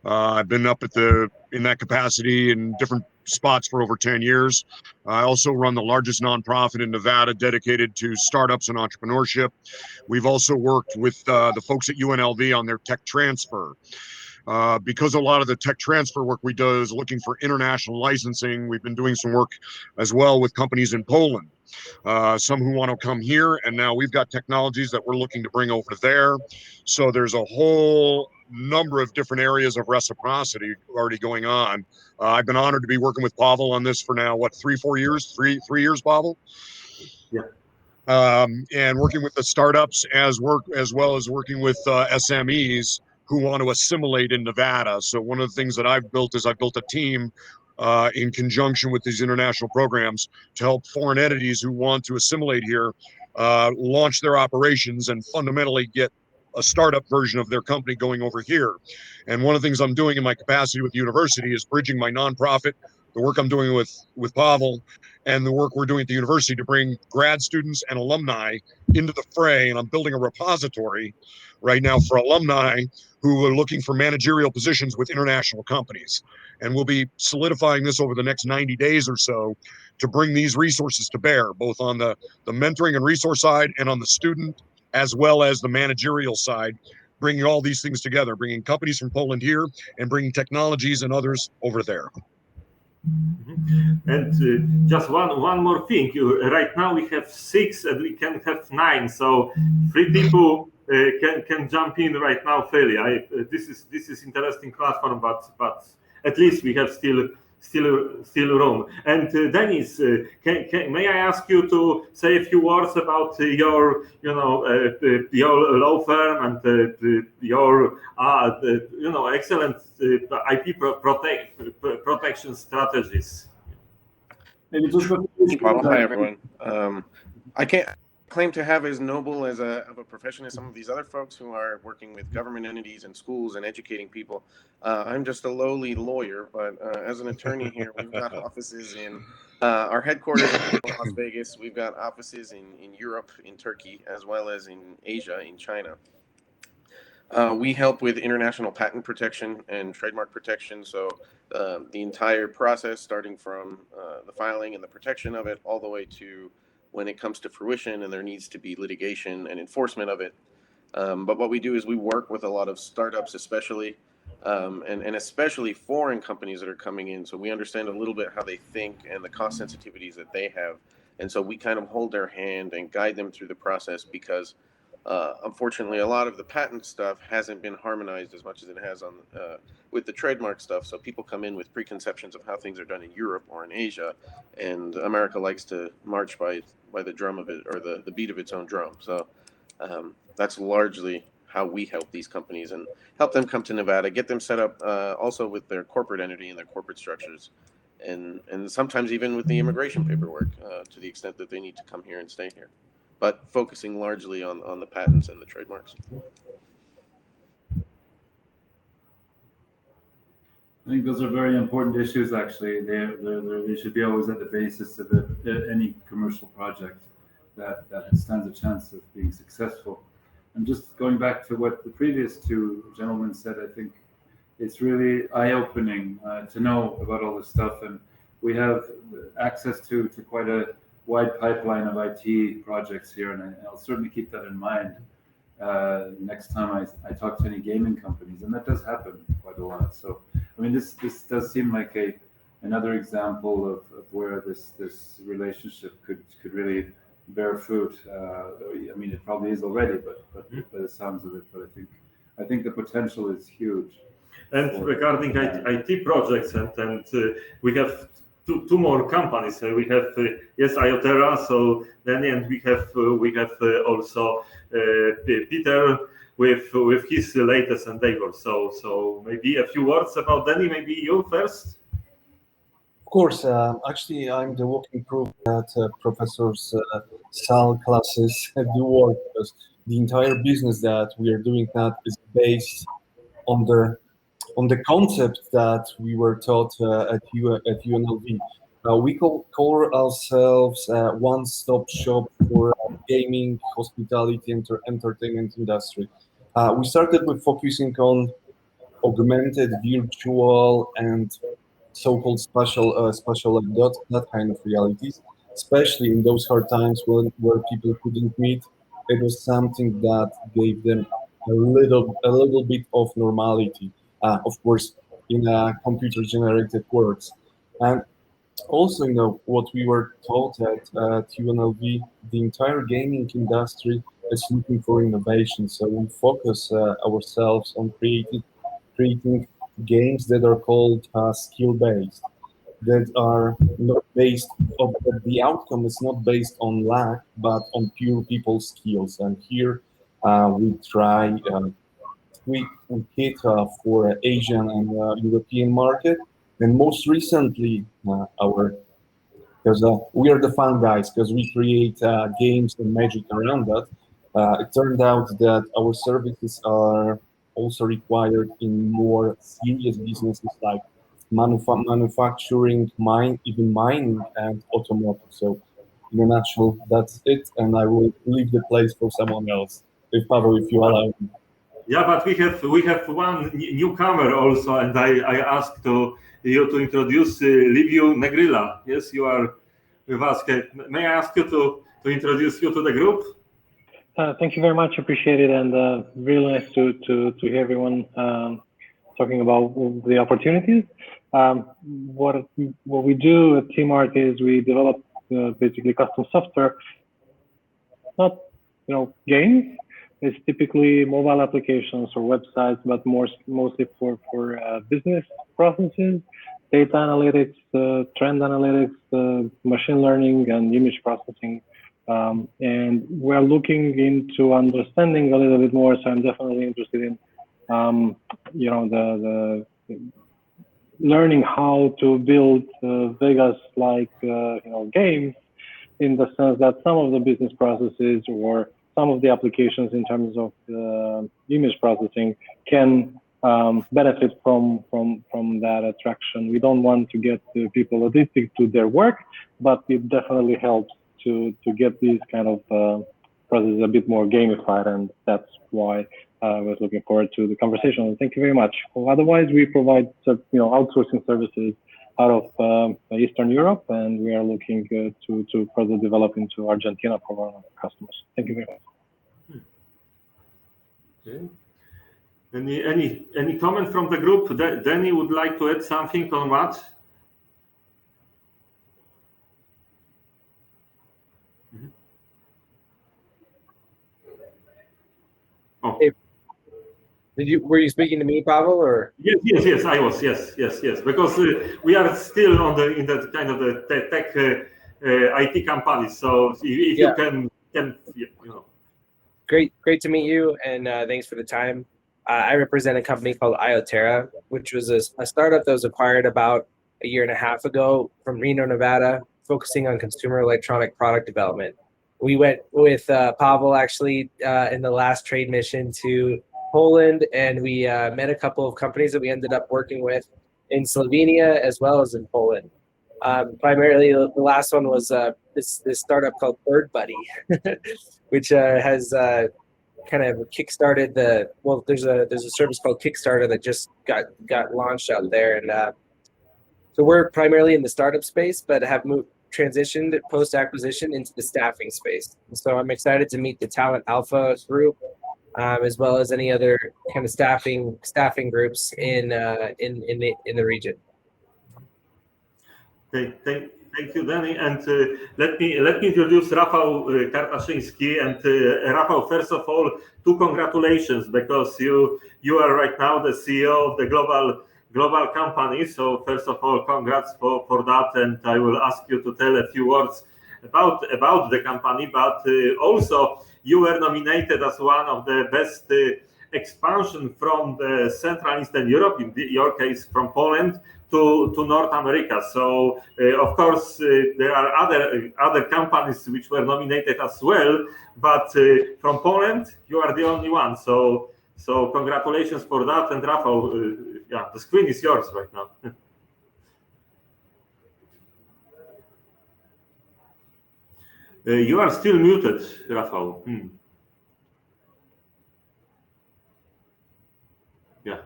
I've been up in that capacity in different spots for over 10 years. I also run the largest nonprofit in Nevada dedicated to startups and entrepreneurship. We've also worked with the folks at UNLV on their tech transfer. Because a lot of the tech transfer work we do is looking for international licensing, we've been doing some work as well with companies in Poland. Some who want to come here, and now we've got technologies that we're looking to bring over there. So there's a whole number of different areas of reciprocity already going on. I've been honored to be working with Pavel on this for now, 3-4 years? 3 years, Pavel? Yeah. And working with the startups as well as working with SMEs who want to assimilate in Nevada. So one of the things that I've built is I've built a team in conjunction with these international programs to help foreign entities who want to assimilate here launch their operations and fundamentally get a startup version of their company going over here. And one of the things I'm doing in my capacity with the university is bridging my nonprofit, the work I'm doing with Pavel, and the work we're doing at the university to bring grad students and alumni into the fray. And I'm building a repository right now for alumni who are looking for managerial positions with international companies. And we'll be solidifying this over the next 90 days or so to bring these resources to bear, both on the mentoring and resource side and on the student, as well as the managerial side, bringing all these things together, bringing companies from Poland here and bringing technologies and others over there. And just one more thing. Right now we have 6 and we can have 9. So 3 people can jump in right now freely. This is interesting platform, but at least we have still room. And Dennis, may I ask you to say a few words about your your law firm and your excellent IP protection strategies? Hi everyone. I can't claim to have as noble of a profession as some of these other folks who are working with government entities and schools and educating people. I'm just a lowly lawyer, but as an attorney here, we've got offices in our headquarters in Las Vegas. We've got offices in Europe, in Turkey, as well as in Asia, in China. We help with international patent protection and trademark protection. So the entire process, starting from the filing and the protection of it, all the way to when it comes to fruition and there needs to be litigation and enforcement of it. But what we do is we work with a lot of startups, especially, and especially foreign companies that are coming in. So we understand a little bit how they think and the cost sensitivities that they have. And so we kind of hold their hand and guide them through the process because unfortunately, a lot of the patent stuff hasn't been harmonized as much as it has on with the trademark stuff. So people come in with preconceptions of how things are done in Europe or in Asia, and America likes to march by the drum of it, or the beat of its own drum. So that's largely how we help these companies and help them come to Nevada, get them set up also with their corporate entity and their corporate structures, and sometimes even with the immigration paperwork to the extent that they need to come here and stay here, but focusing largely on the patents and the trademarks. I think those are very important issues, actually. They should be always at the basis of any commercial project that stands a chance of being successful. And just going back to what the previous 2 gentlemen said, I think it's really eye-opening to know about all this stuff. And we have access to quite a wide pipeline of IT projects here, and I'll certainly keep that in mind. next time I talk to any gaming companies, and that does happen quite a lot. So, I mean, this does seem like another example of where this relationship could really bear fruit. I mean, it probably is already, but by the sounds of it. But I think the potential is huge. And regarding IT projects, and we have two more companies. We have yes, Ioterra. So then, and we have also Peter with his latest endeavor. So maybe a few words about Danny. Maybe you first. Of course, actually, I'm the walking proof that Professor's SAL classes do work, because the entire business that we are doing now is based on the concept that we were taught at UNLV. We call ourselves one-stop shop for gaming, hospitality, and entertainment industry. We started with focusing on augmented, virtual, and so-called spatial that kind of realities, especially in those hard times where people couldn't meet. It was something that gave them a little bit of normality, of course, in computer-generated words. And also, what we were taught at UNLV, the entire gaming industry is looking for innovation. So we focus ourselves on creating games that are called skill-based, that are not based on the outcome is not based on luck, but on pure people skills. And here we try. We hit for Asian and European market, and most recently our because we are the fun guys, because we create games and magic around that. It turned out that our services are also required in more serious businesses like manufacturing, even mining and automotive. So, in a nutshell, that's it, and I will leave the place for someone else. If Pavel, if you allow me. Yeah, but we have one newcomer also, and I asked you to introduce Liviu Negrila. Yes, you are with us. May I ask you to introduce you to the group? Thank you very much. Appreciate it, and really nice to hear everyone talking about the opportunities. What we do at Teamart is we develop basically custom software, not games. It's typically mobile applications or websites, but mostly for business processes, data analytics, trend analytics, machine learning, and image processing. And we're looking into understanding a little bit more. So I'm definitely interested in, the learning how to build Vegas-like, games, in the sense that some of the business processes or some of the applications in terms of image processing can benefit from that attraction. We don't want to get people addicted to their work, but it definitely helps to get these kind of processes a bit more gamified, and that's why I was looking forward to the conversation. Thank you very much. Otherwise, we provide outsourcing services out of Eastern Europe, and we are looking to further develop into Argentina for our customers. Thank you very much. Okay. Any comment from the group? Danny would like to add something on what? Oh. Hey, were you speaking to me, Pavel, or? Yes, I was. Yes. Because we are still in that kind of the tech IT company. So if you can, Great to meet you, and thanks for the time. I represent a company called Ioterra, which was a startup that was acquired about a year and a half ago from Reno, Nevada, focusing on consumer electronic product development. We went with Pavel actually in the last trade mission to Poland, and we met a couple of companies that we ended up working with in Slovenia as well as in Poland. Primarily, the last one was this startup called Bird Buddy, which has kind of kickstarted there's a service called Kickstarter that just got launched out there, and so we're primarily in the startup space, but have transitioned post-acquisition into the staffing space. And so I'm excited to meet the Talent Alpha group as well as any other kind of staffing groups in the region. Thank you, Danny. And let me introduce Rafał Kartaszyński. And Rafał, first of all, two congratulations, because you are right now the CEO of the global company. So first of all, congrats for that. And I will ask you to tell a few words about the company. But also, you were nominated as one of the best expansion from the Central and Eastern Europe, in your case from Poland, to North America. So of course there are other companies which were nominated as well, but from Poland you are the only one. So congratulations for that. And Rafał, yeah, the screen is yours right now. You are still muted, Rafał. Yeah.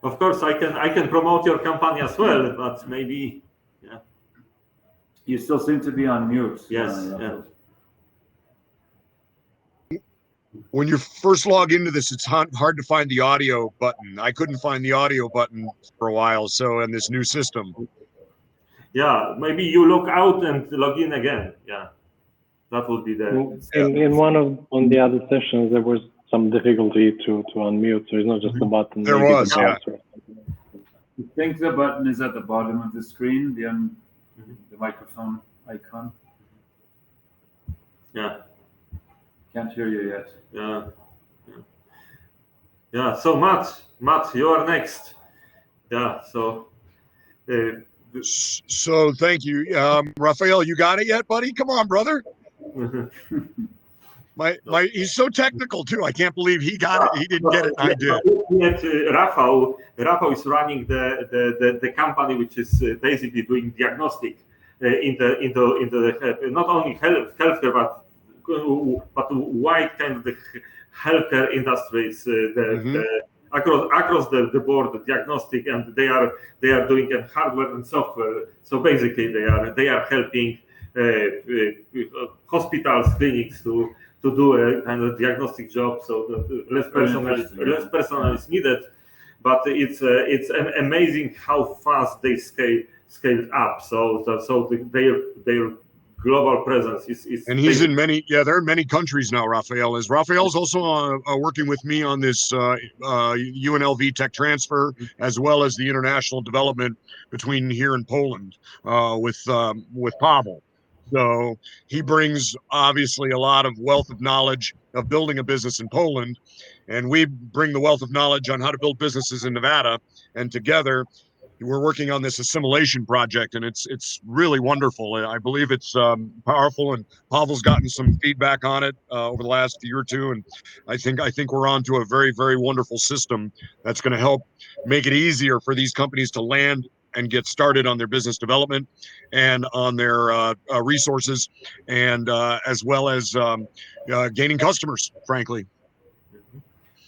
Of course, I can promote your company as well, but maybe, yeah. You still seem to be on mute. Yes. Yeah. When you first log into this, it's hard to find the audio button. I couldn't find the audio button for a while, so in this new system. Yeah, maybe you log out and log in again. Yeah, that would be the. In on the other sessions, there was some difficulty to unmute, so it's not just the button. There was, yeah. I think the button is at the bottom of the screen, the microphone icon. Yeah. Can't hear you yet. Yeah. So Matt, you are next. Yeah. So. So thank you, Raphael. You got it yet, buddy? Come on, brother. He's so technical too. I can't believe he got it. He didn't get it. I did. Rafał is running the company which is basically doing diagnostic into not only healthcare but wide kind of the healthcare industries. Across the board, the diagnostic, and they are doing hardware and software. So basically, they are helping hospitals, clinics to do a kind of diagnostic job. So less personnel is needed, but it's amazing how fast they scaled up. So their global presence is and he's in many. Yeah, they're in many countries now. Raphael's also working with me on this UNLV tech transfer, as well as the international development between here and Poland with Pavel. So he brings obviously a lot of wealth of knowledge of building a business in Poland, and we bring the wealth of knowledge on how to build businesses in Nevada, and together we're working on this assimilation project, and it's really wonderful. I believe it's powerful, and Pavel's gotten some feedback on it over the last year or two, and I think we're on to a very, very wonderful system that's going to help make it easier for these companies to land and get started on their business development and on their resources, and as well as gaining customers, frankly.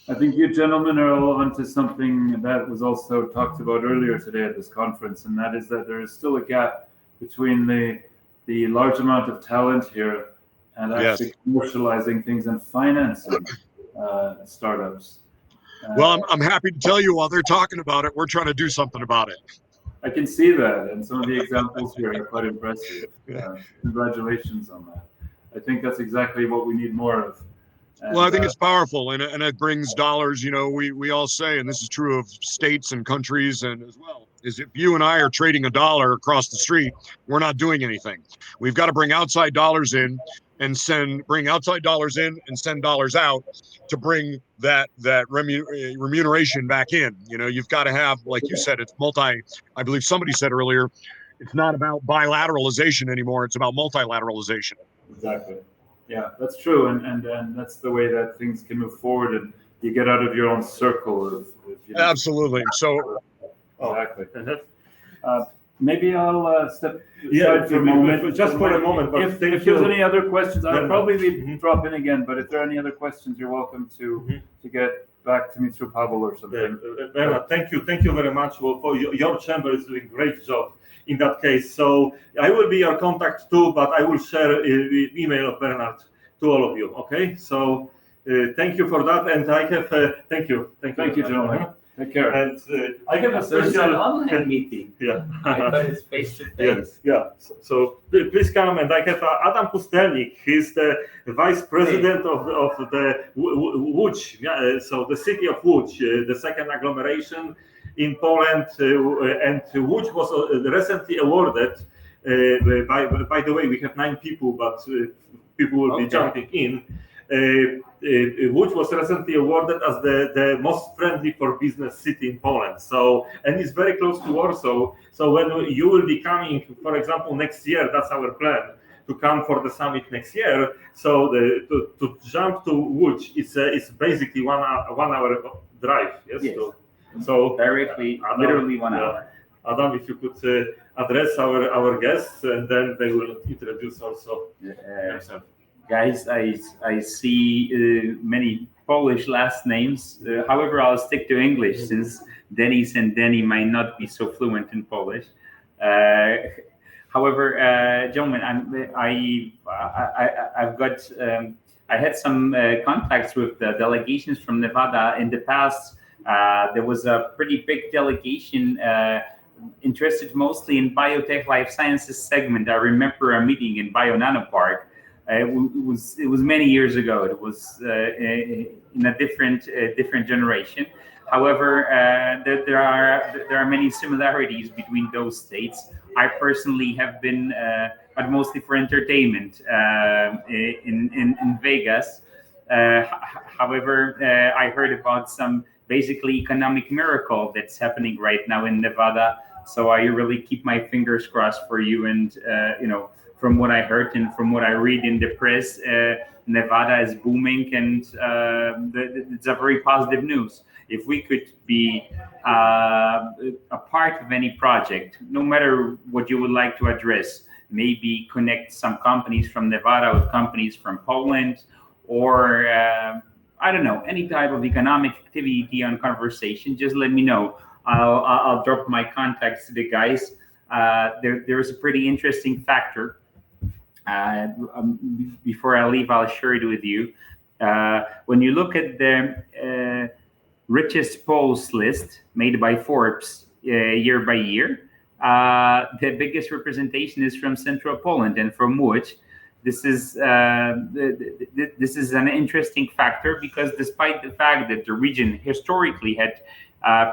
I think you gentlemen are all onto something that was also talked about earlier today at this conference, and that is that there is still a gap between the large amount of talent here and actually commercializing things and financing startups. Well, I'm happy to tell you, while they're talking about it, we're trying to do something about it. I can see that, and some of the examples here are quite impressive. Congratulations on that. I think that's exactly what we need more of. And, well, I think it's powerful, and it brings dollars. You know, we all say, and this is true of states and countries, and as well, is if you and I are trading a dollar across the street, we're not doing anything. We've got to bring outside dollars in and send dollars out to bring that remuneration back in. You know, you've got to have, like you said, it's I believe somebody said earlier, it's not about bilateralization anymore. It's about multilateralization. Exactly. Yeah, that's true, and that's the way that things can move forward, and you get out of your own circle of absolutely. So exactly. Maybe I'll step aside for a moment. Just for a moment. But if there's any other questions, I'll probably drop in again. But if there are any other questions, you're welcome to get back to me through Pavel or something. Bernard, thank you very much for your chamber is doing a great job in that case. So I will be your contact too, but I will share email of Bernard to all of you. Okay, so thank you for that, and I have thank you, gentlemen. Take care. And I have a There's special an online meeting. Yeah, I thought it's face to face. Yeah. So please come, and I have Adam Pustelnik. He's the vice president of the Łódź. So the city of Łódź, the second agglomeration in Poland, and Łódź was recently awarded. By the way, we have 9 people, but people will be jumping in. Łódź was recently awarded as the most friendly for business city in Poland. So, and it's very close to Warsaw. So when you will be coming, for example, next year, that's our plan, to come for the summit next year. So to jump to Łódź, it's basically 1 hour drive. Yes. So directly, literally 1 hour. Adam, if you could address our guests, and then they will introduce also themselves. Guys, I see many Polish last names. However, I'll stick to English since Denis and Denny might not be so fluent in Polish. However, gentlemen, I had some contacts with the delegations from Nevada in the past. There was a pretty big delegation interested mostly in biotech life sciences segment. I remember a meeting in Bio Nano Park. It was many years ago. It was in a different generation. However, there are many similarities between those states. I personally have been, but mostly for entertainment, in Vegas. However, I heard about some basically economic miracle that's happening right now in Nevada. So I really keep my fingers crossed for you. And from what I heard and from what I read in the press, Nevada is booming, and it's a very positive news. If we could be a part of any project, no matter what you would like to address, maybe connect some companies from Nevada with companies from Poland, or I don't know, any type of economic activity on conversation, just let me know. I'll drop my contacts to the guys. There is a pretty interesting factor. Before I leave, I'll share it with you. When you look at the richest Poles list made by Forbes year by year, the biggest representation is from Central Poland and from Łódź. This is an interesting factor, because despite the fact that the region historically had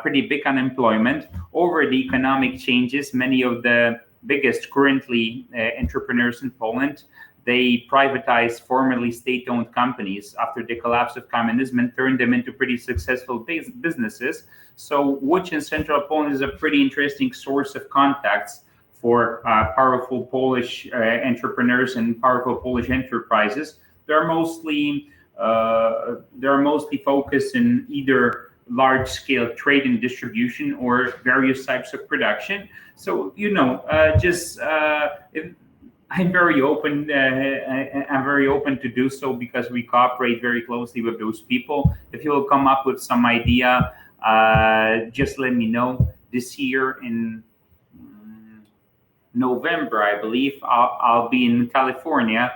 pretty big unemployment, over the economic changes, many of the biggest currently entrepreneurs in Poland, they privatized formerly state-owned companies after the collapse of communism and turned them into pretty successful businesses. So Łódź in Central Poland is a pretty interesting source of contacts for powerful Polish entrepreneurs and powerful Polish enterprises. They're mostly focused in either large-scale trade and distribution or various types of production. So I'm very open. I'm very open to do so, because we cooperate very closely with those people. If you will come up with some idea, just let me know. This year in November, I believe, I'll be in California.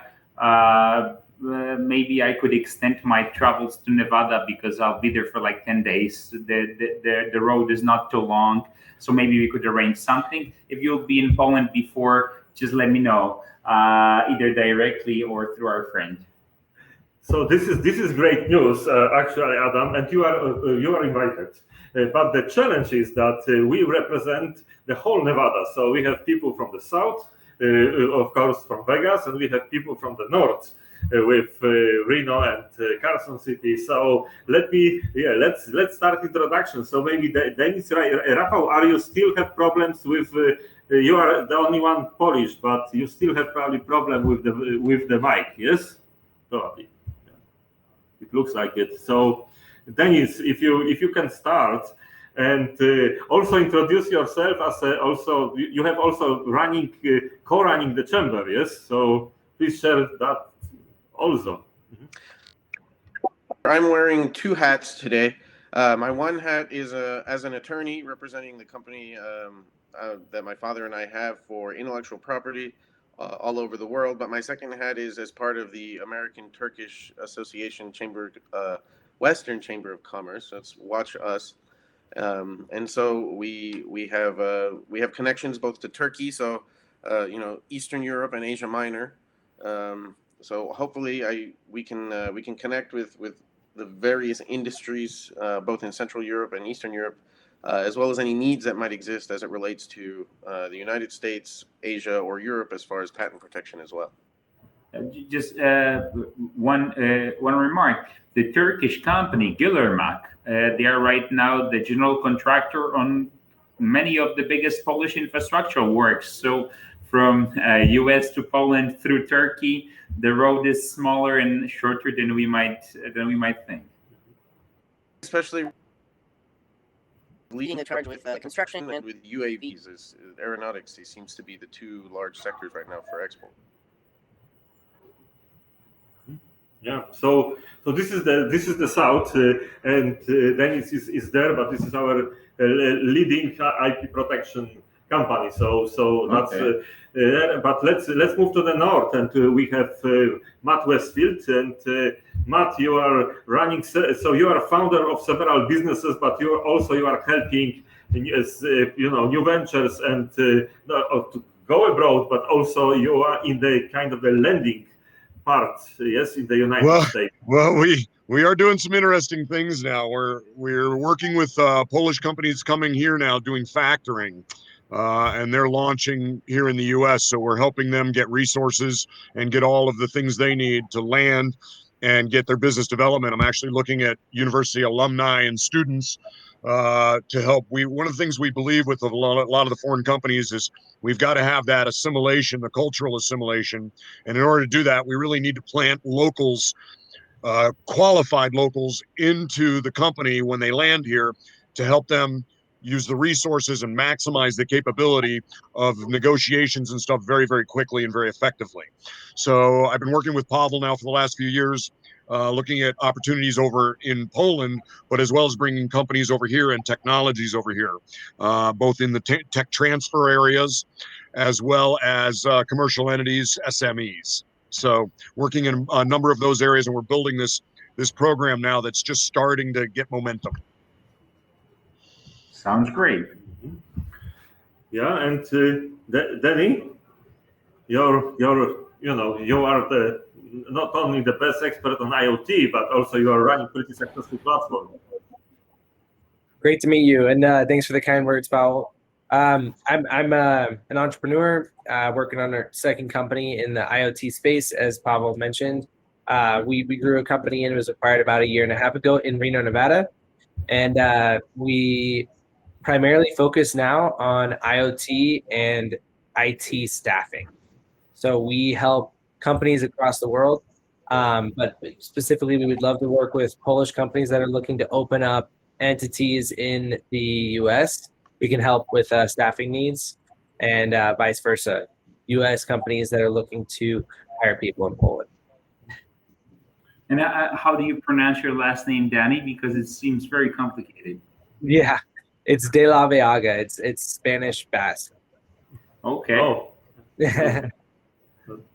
Maybe I could extend my travels to Nevada, because I'll be there for like 10 days. The road is not too long, so maybe we could arrange something. If you'll be in Poland before, just let me know, either directly or through our friend. So this is great news, actually, Adam, and you are invited. But the challenge is that we represent the whole Nevada. So we have people from the south, of course, from Vegas, and we have people from the north, with Reno and Carson City. So let's start introduction. So maybe Denis, Rafał, are you still have problems with? You are the only one Polish, but you still have probably problem with the mic. Yes, probably. Yeah. It looks like it. So Denis, if you can start. And also introduce yourself as also you have also co-running the chamber, yes? So please share that also. I'm wearing 2 hats today. My one hat is as an attorney representing the company that my father and I have for intellectual property all over the world. But my second hat is as part of the American Turkish Association Western Chamber of Commerce. That's Watch Us. And so we have connections both to Turkey, so Eastern Europe and Asia Minor. So hopefully we can connect with the various industries both in Central Europe and Eastern Europe, as well as any needs that might exist as it relates to the United States, Asia, or Europe as far as patent protection as well. Just one remark. The Turkish company Güllermak, they are right now the general contractor on many of the biggest Polish infrastructural works. So from US to Poland through Turkey, the road is smaller and shorter than we might think. Especially leading the charge with construction and with UAVs. Aeronautics seems to be the two large sectors right now for export. Yeah, so this is the south, and Dennis is there, but this is our leading IP protection company. So that's but let's move to the north, and we have Matt Westfield. And Matt, you are running, so you are founder of several businesses, but you are helping new ventures and to go abroad, but also you are in the kind of the lending part, yes, in the United States. Well, we are doing some interesting things now. We're working with Polish companies coming here now doing factoring, and they're launching here in the U.S. So we're helping them get resources and get all of the things they need to land and get their business development. I'm actually looking at university alumni and students to help. One of the things we believe with a lot of the foreign companies is we've got to have that assimilation, the cultural assimilation. And in order to do that, we really need to plant locals, qualified locals into the company when they land here to help them use the resources and maximize the capability of negotiations and stuff very, very quickly and very effectively. So I've been working with Pavel now for the last few years, looking at opportunities over in Poland, but as well as bringing companies over here and technologies over here, both in the tech transfer areas, as well as commercial entities, SMEs. So working in a number of those areas, and we're building this program now that's just starting to get momentum. Sounds great. Yeah, and Danny, you are not only the best expert on IoT, but also you are running pretty successful platform. Great to meet you, and thanks for the kind words, Paul. I'm an entrepreneur working on our second company in the IoT space, as Pavel mentioned. We grew a company and it was acquired about 1.5 years ago in Reno, Nevada, and we primarily focus now on IoT and IT staffing. So we help companies across the world, but specifically we would love to work with Polish companies that are looking to open up entities in the US. We can help with staffing needs, and vice versa. US companies that are looking to hire people in Poland. And how do you pronounce your last name, Danny? Because it seems very complicated. Yeah, it's De La Vega. It's Spanish Basque. Okay. Oh.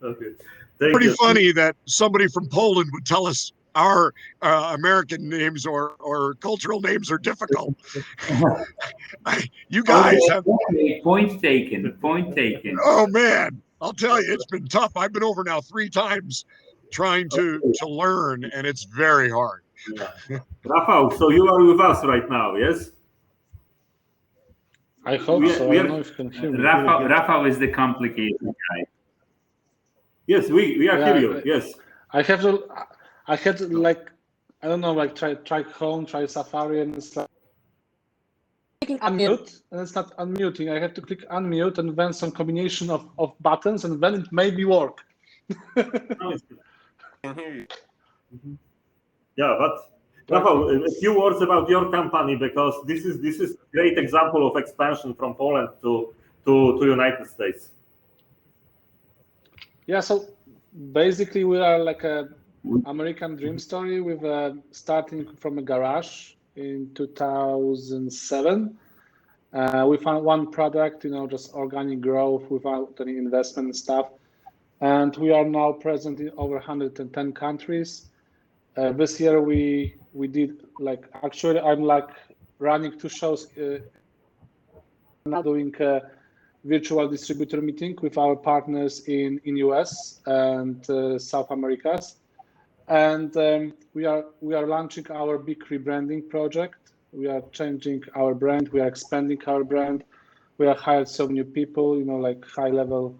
Okay. Pretty funny that somebody from Poland would tell us our American names or cultural names are difficult. You guys have point taken. Point taken. Oh man, I'll tell you, it's been tough. I've been over now 3 times trying to learn, and it's very hard. Yeah. Rafał, so you are with us right now, yes? I hope so. I don't know if you can hear me. Rafał is the complicated guy. Yes, we are here. Yes. I had to like, I don't know, like try Chrome, try Safari, and it's like unmute, and it's not unmuting. I have to click unmute and then some combination of buttons, and then it made me work. Yeah, but Rafał, a few words about your company, because this is a great example of expansion from Poland to United States. Yeah, so basically we are like a American dream story with starting from a garage in 2007. We found one product, just organic growth without any investment and stuff. and we are now present in over 110 countries. This year we did actually I'm running 2 shows. Now doing a virtual distributor meeting with our partners in US and South Americas, and we are launching our big rebranding project. We are changing our brand. We are expanding our brand. We have hired some new people, high level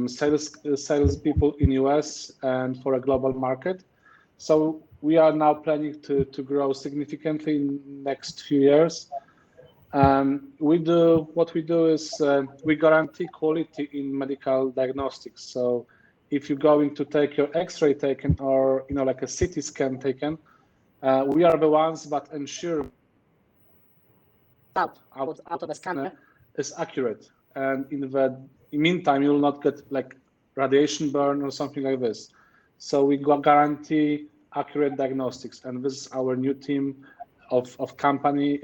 sales people in US and for a global market. So we are now planning to grow significantly in next few years. What we do is we guarantee quality in medical diagnostics. So if you're going to take your X-ray taken or like a CT scan taken, we are the ones that ensure out of the scanner is accurate, and in the meantime you will not get like radiation burn or something like this. So we guarantee accurate diagnostics, and this is our new team of company.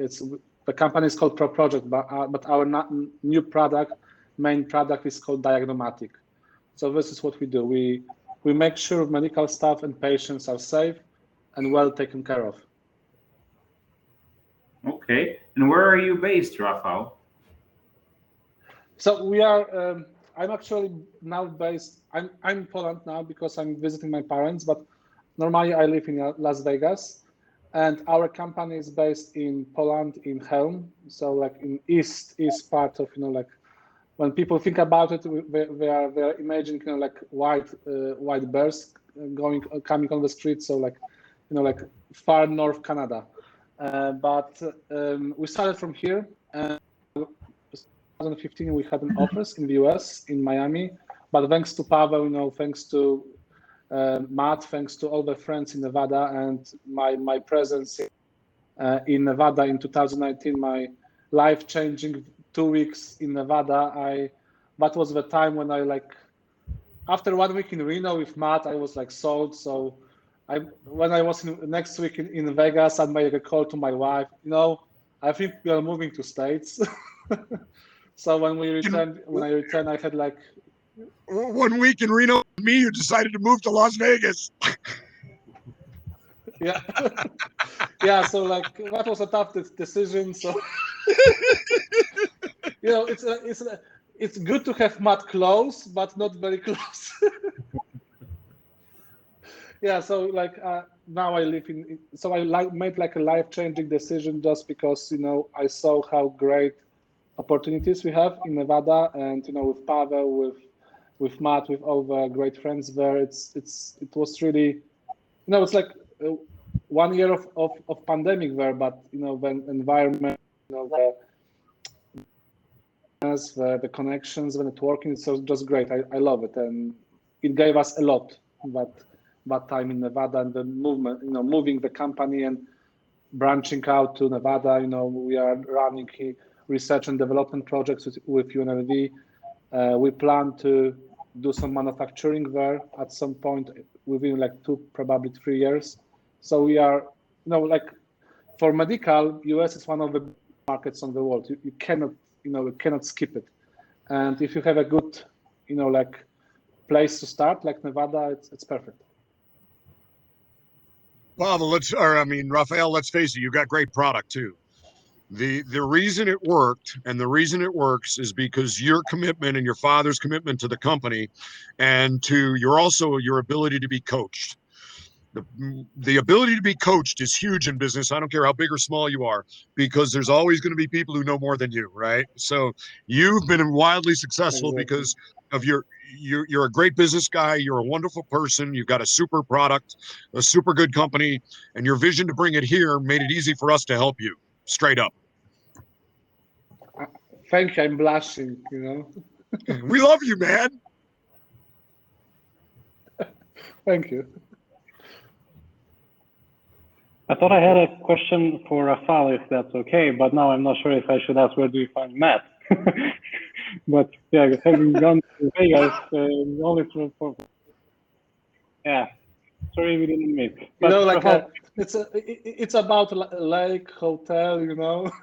The company is called Pro Project, but our new main product is called Diagnomatic. So this is what we do. We make sure medical staff and patients are safe and well taken care of. Okay, and where are you based, Rafael? So we are. I'm actually now based. I'm in Poland now because I'm visiting my parents, but normally I live in Las Vegas. And our company is based in Poland, in Helm, so like in east part of like when people think about it, they are imagining like white bears coming on the street, so like like far north Canada. But we started from here, and in 2015 we had an office in the US in Miami. But thanks to Pavel, thanks to Matt, thanks to all the friends in Nevada and my presence in Nevada in 2019, my life-changing 2 weeks in Nevada, that was the time when I after 1 week in Reno with Matt, I was like sold. So when I was next week in Vegas, I made a call to my wife, I think we are moving to States. So when I returned, I had like 1 week in Reno, you decided to move to Las Vegas. Yeah. Yeah, so like that was a tough decision. So it's good to have Matt close, but not very close. Yeah, so like now I live so I made like a life-changing decision just because I saw how great opportunities we have in Nevada, and with Pavel, with Matt, with all the great friends there, it was really, it's like 1 year of pandemic there, but the environment, the connections, the networking, it's just great. I love it, and it gave us a lot that time in Nevada, and the movement, moving the company and branching out to Nevada. We are running research and development projects with UNLV. We plan to do some manufacturing there at some point within like 2, probably 3 years. So we are, like for medical, US is one of the markets on the world. You cannot, you cannot skip it. And if you have a good, like place to start, like Nevada, it's perfect. Pavel, Rafael, let's face it, you got great product too. The reason it worked and the reason it works is because your commitment and your father's commitment to the company, and to your ability to be coached. The ability to be coached is huge in business. I don't care how big or small you are, because there's always going to be people who know more than you, right? So you've been wildly successful because of you're a great business guy. You're a wonderful person. You've got a super product, a super good company, and your vision to bring it here made it easy for us to help you. Straight up. Thank you. I'm blushing, We love you, man. Thank you. I thought I had a question for Rafael, if that's okay, but now I'm not sure if I should ask where do you find Matt. But yeah, having gone to Vegas, only for sorry we didn't meet. But Rafael, it's about lake, hotel, Look,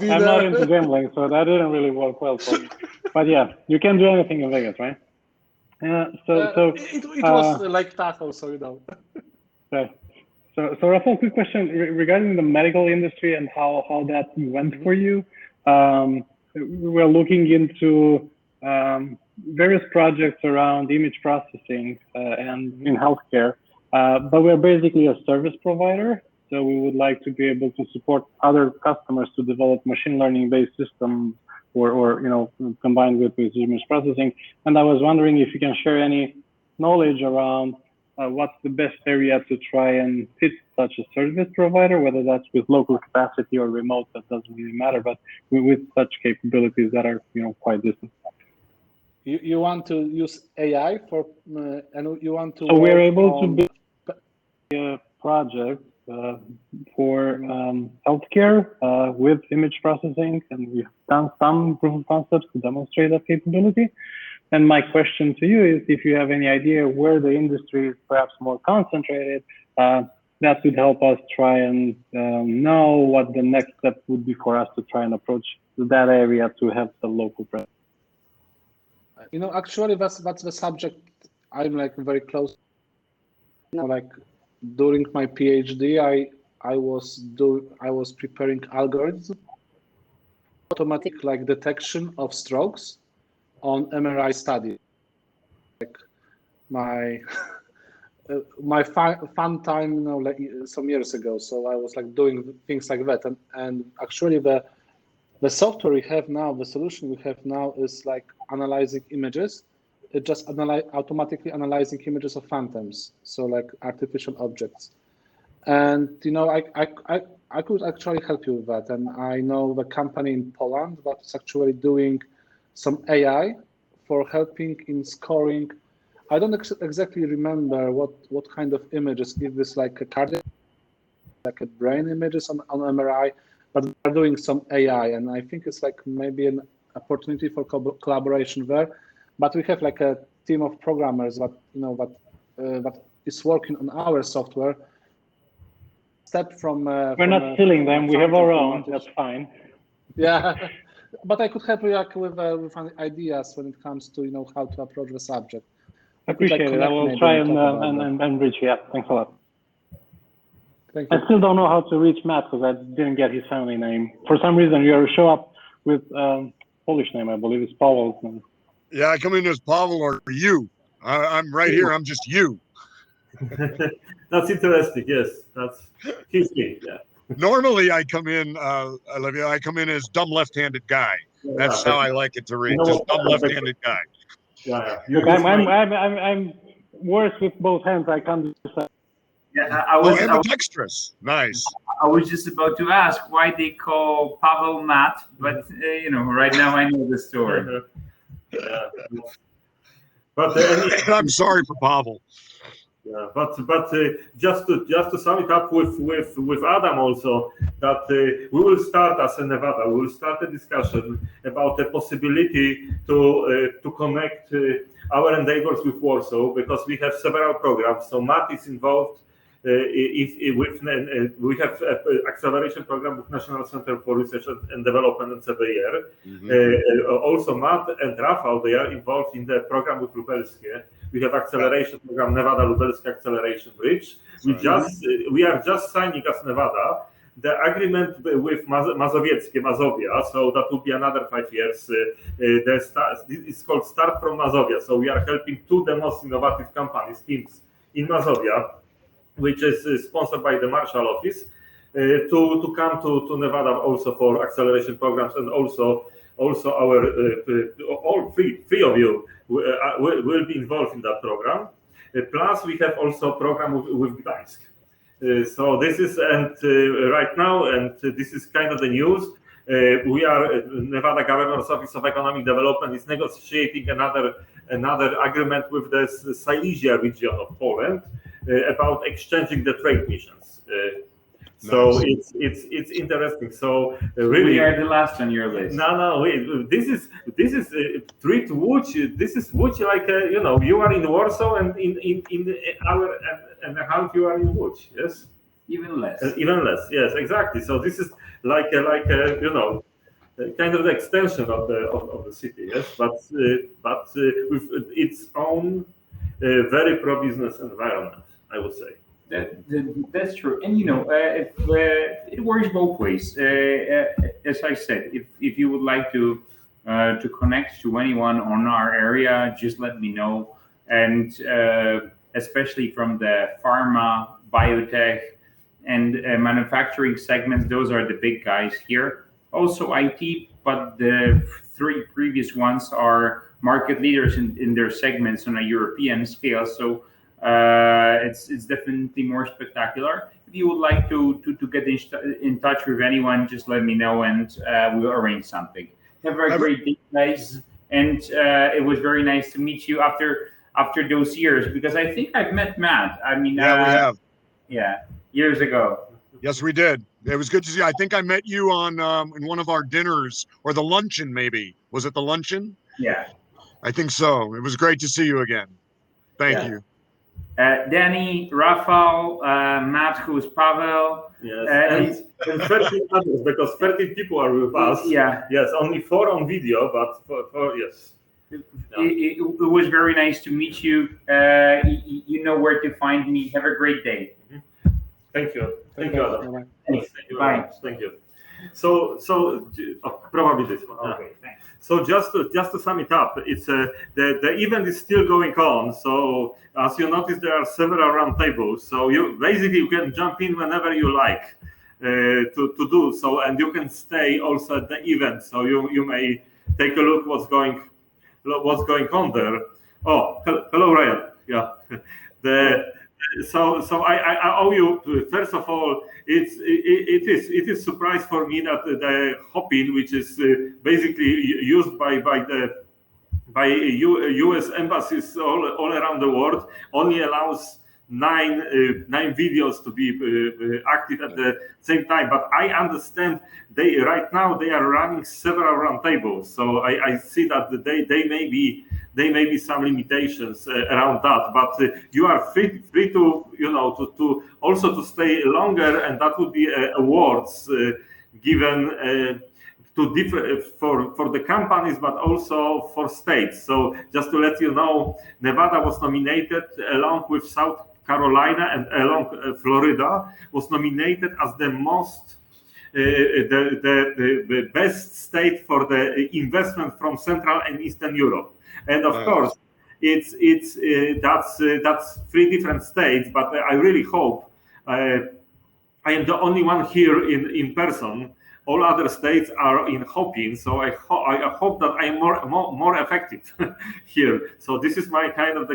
dinner. I'm not into gambling, so that didn't really work well for me. But yeah, you can do anything in Vegas, right? Yeah. It was like tacos, so you know. Right. So Rafael, quick question regarding the medical industry and how that went for you. We're looking into various projects around image processing and in healthcare, but we're basically a service provider. So we would like to be able to support other customers to develop machine learning-based systems, or combined with image processing. And I was wondering if you can share any knowledge around what's the best area to try and fit such a service provider, whether that's with local capacity or remote, that doesn't really matter, but with such capabilities that are quite distant. You want to use AI for, and you want to. So we're able to build a project for healthcare with image processing, and we've done some proof of concepts to demonstrate that capability. And my question to you is if you have any idea where the industry is perhaps more concentrated, that would help us try and know what the next step would be for us to try and approach that area to have the local presence. Actually, that's the subject I'm like very close. Like during my PhD, I was preparing algorithms, automatic like detection of strokes on MRI study. Like my fun time, like some years ago. So I was like doing things like that, and actually the software we have now, the solution we have now is like analyzing images. It just automatically analyzing images of phantoms, so like artificial objects. And I could actually help you with that. And I know the company in Poland that's actually doing some AI for helping in scoring. I don't exactly remember what kind of images, if it's like a cardiac, like a brain images on MRI, but they're doing some AI, and I think it's like maybe an opportunity for collaboration there. But we have like a team of programmers that that is working on our software. Step from we're not stealing them. We have our own. That's fine. Yeah, but I could help you with ideas when it comes to how to approach the subject. Appreciate it. I will try and reach you. Yeah, thanks a lot. Thank you. I still don't know how to reach Matt because I didn't get his family name. For some reason, you show up with Polish name, I believe it's Pavel's name. Yeah, I come in as Pavel or you. I'm right here. I'm just you. That's interesting. Yes, that's history. Yeah. Normally, I come in, Olivia. I come in as dumb left-handed guy. That's how I like it to read. Just dumb left-handed guy. Yeah. Look, I'm worse with both hands. I can't decide. Yeah, I was ambidextrous. Nice. I was just about to ask why they call Pavel Matt, but right now I know the story. Yeah. But I'm sorry for Pavel. Yeah, but just to sum it up with Adam also, that we will start as in Nevada. We will start a discussion about the possibility to connect our endeavors with Warsaw, because we have several programs. So Matt is involved. We have acceleration program with National Center for Research and Development in CEE. Also Matt and Rafał, they are involved in the program with Lubelskie. We have acceleration program, Nevada Lubelskie Acceleration Bridge. We are just signing as Nevada the agreement with Mazovia, so that will be another 5 years. It's called Start from Mazovia. So we are helping two the most innovative teams in Mazovia, which is sponsored by the Marshall Office, to come to Nevada also for acceleration programs, and also our all three of you will be involved in that program. Plus, we have also a program with Gdańsk. So this is right now, and this is kind of the news. We are Nevada Governor's Office of Economic Development is negotiating another agreement with the Silesia region of Poland about exchanging the trade missions. So nice. It's interesting. So really, we are the last on your list. No, wait. This is treat Łódź. This is Łódź like you are in Warsaw, and in an hour and a half you are in Łódź. Yes. Even less. Even less. Yes, exactly. So this is like kind of the extension of the city, yes, but with its own very pro-business environment, I would say. That's true, and it works both ways. As I said, if you would like to connect to anyone on our area, just let me know. And especially from the pharma, biotech, and manufacturing segments, those are the big guys here. Also IT, but the three previous ones are market leaders in their segments on a European scale. So it's definitely more spectacular. If you would like to get in touch with anyone, just let me know and we'll arrange something. Have a great day, guys. And it was very nice to meet you after those years, because I think I've met Matt. I mean, yeah, we have. Yeah, years ago. Yes, we did. It was good to see you. I think I met you on in one of our dinners, or the luncheon, maybe. Was it the luncheon? Yeah. I think so. It was great to see you again. Thank you. Danny, Rafał, Matt, who's Pavel. Yes, and 13 others, because 13 people are with us. Yeah. Yes, only 4 on video, but for yes. It was very nice to meet you. You know where to find me. Have a great day. Thank you. Thank you, Adam. Thanks. Thank you Bye. very much. Thank you. So probably this one. Okay, thanks. So just to sum it up, it's the event is still going on. So as you notice, there are several roundtables. So you can jump in whenever you like to do so, and you can stay also at the event. So you may take a look what's going on there. Oh, hello, Ryan. Yeah. So I owe you, first of all, it is a surprise for me that the Hopin, which is basically used by US embassies all around the world, only allows 9 videos to be active at the same time. But I understand right now they are running several roundtables, so I see that they may be some limitations around that. But you are free to to also to stay longer, and that would be awards given. To differ for the companies, but also for states. So just to let you know, Nevada was nominated along with South Carolina and along Florida was nominated as the most the best state for the investment from Central and Eastern Europe. And of course, that's 3 different states. But I really hope I am the only one here in person. All other states are in Hopin, so I hope that I am more effective here. So this is my kind of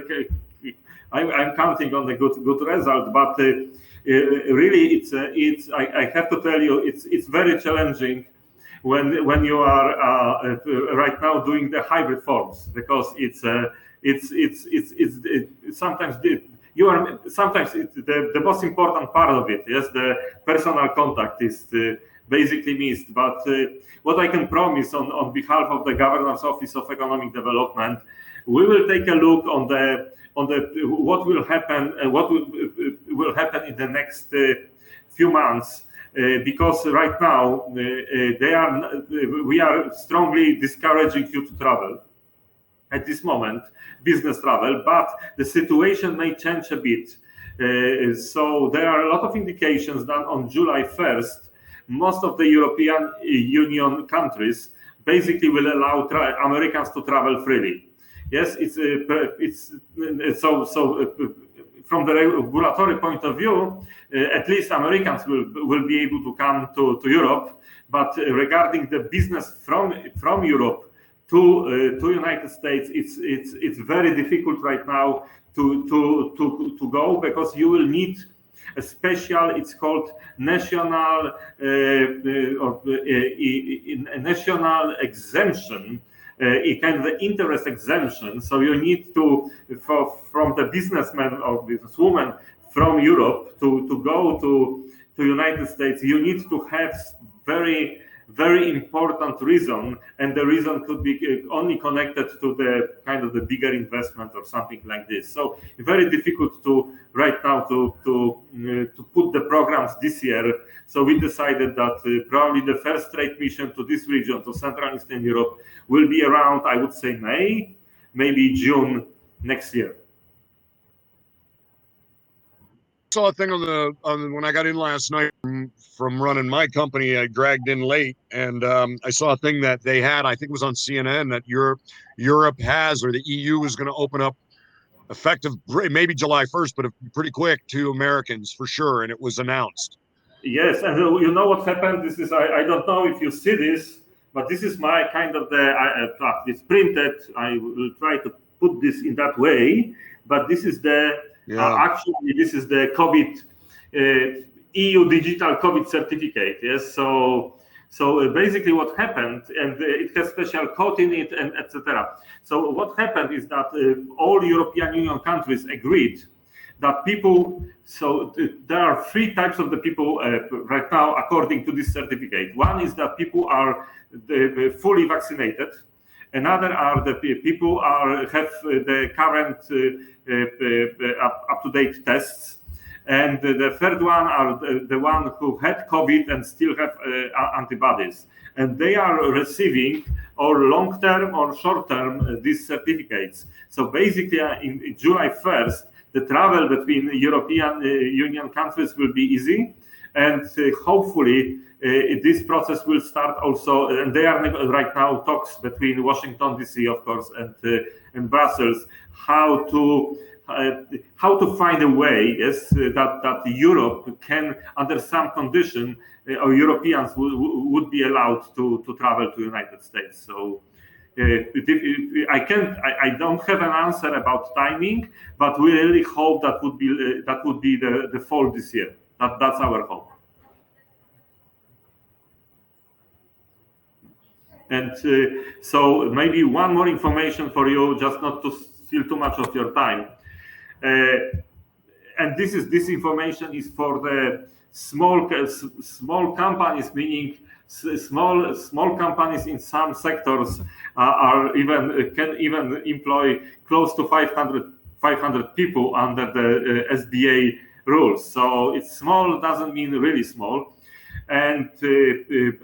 I'm counting on the good result, but really I have to tell you it's very challenging when you are right now doing the hybrid forms, because it's sometimes the most important part of it. Yes, the personal contact is basically missed. But what I can promise on behalf of the Governor's Office of Economic Development, we will take a look on the what will happen will happen in the next few months, because right now we are strongly discouraging you to travel at this moment, business travel, but the situation may change a bit. So there are a lot of indications that on July 1st, most of the European Union countries basically will allow Americans to travel freely. Yes, so from the regulatory point of view, at least Americans will be able to come to Europe. But regarding the business from Europe to United States, it's very difficult right now to go, because you will need a special, it's called national national exemption, a kind of interest exemption. So you need to, from the businessman or businesswoman from Europe to go to United States, you need to have very very important reason, and the reason could be only connected to the kind of the bigger investment or something like this. So very difficult to right now to put the programs this year. So we decided that probably the first trade mission to this region, to Central and Eastern Europe, will be around, I would say, May, maybe June next year. Saw a thing on when I got in last night from running my company. I dragged in late, and I saw a thing that they had. I think it was on CNN that Europe has, or the EU is going to open up effective maybe July 1st, but pretty quick to Americans for sure. And it was announced. Yes, and you know what happened? This is I don't know if you see this, but this is my kind of it's printed. I will try to put this in that way, but this is the. Actually, this is the COVID EU digital COVID certificate. Yes, so basically what happened, and it has special code in it, and etc. So what happened is that all European Union countries agreed that people. So there are three types of the people right now, according to this certificate. One is that people are fully vaccinated. Another are the people have the current up-to-date tests, and the third one are the one who had COVID and still have antibodies, and they are receiving or long-term or short-term these certificates. So basically, in July 1st, the travel between European Union countries will be easy, and hopefully. This process will start also, and there are right now talks between Washington D.C., of course, and Brussels, how to find a way, yes, that Europe can, under some condition, or Europeans would be allowed to travel to United States. So I don't have an answer about timing, but we really hope that would be the fall this year. That's our hope. And so maybe one more information for you, just not to steal too much of your time. And this information is for the small companies, meaning small companies in some sectors can even employ close to 500 people under the SBA rules. So it's small doesn't mean really small. And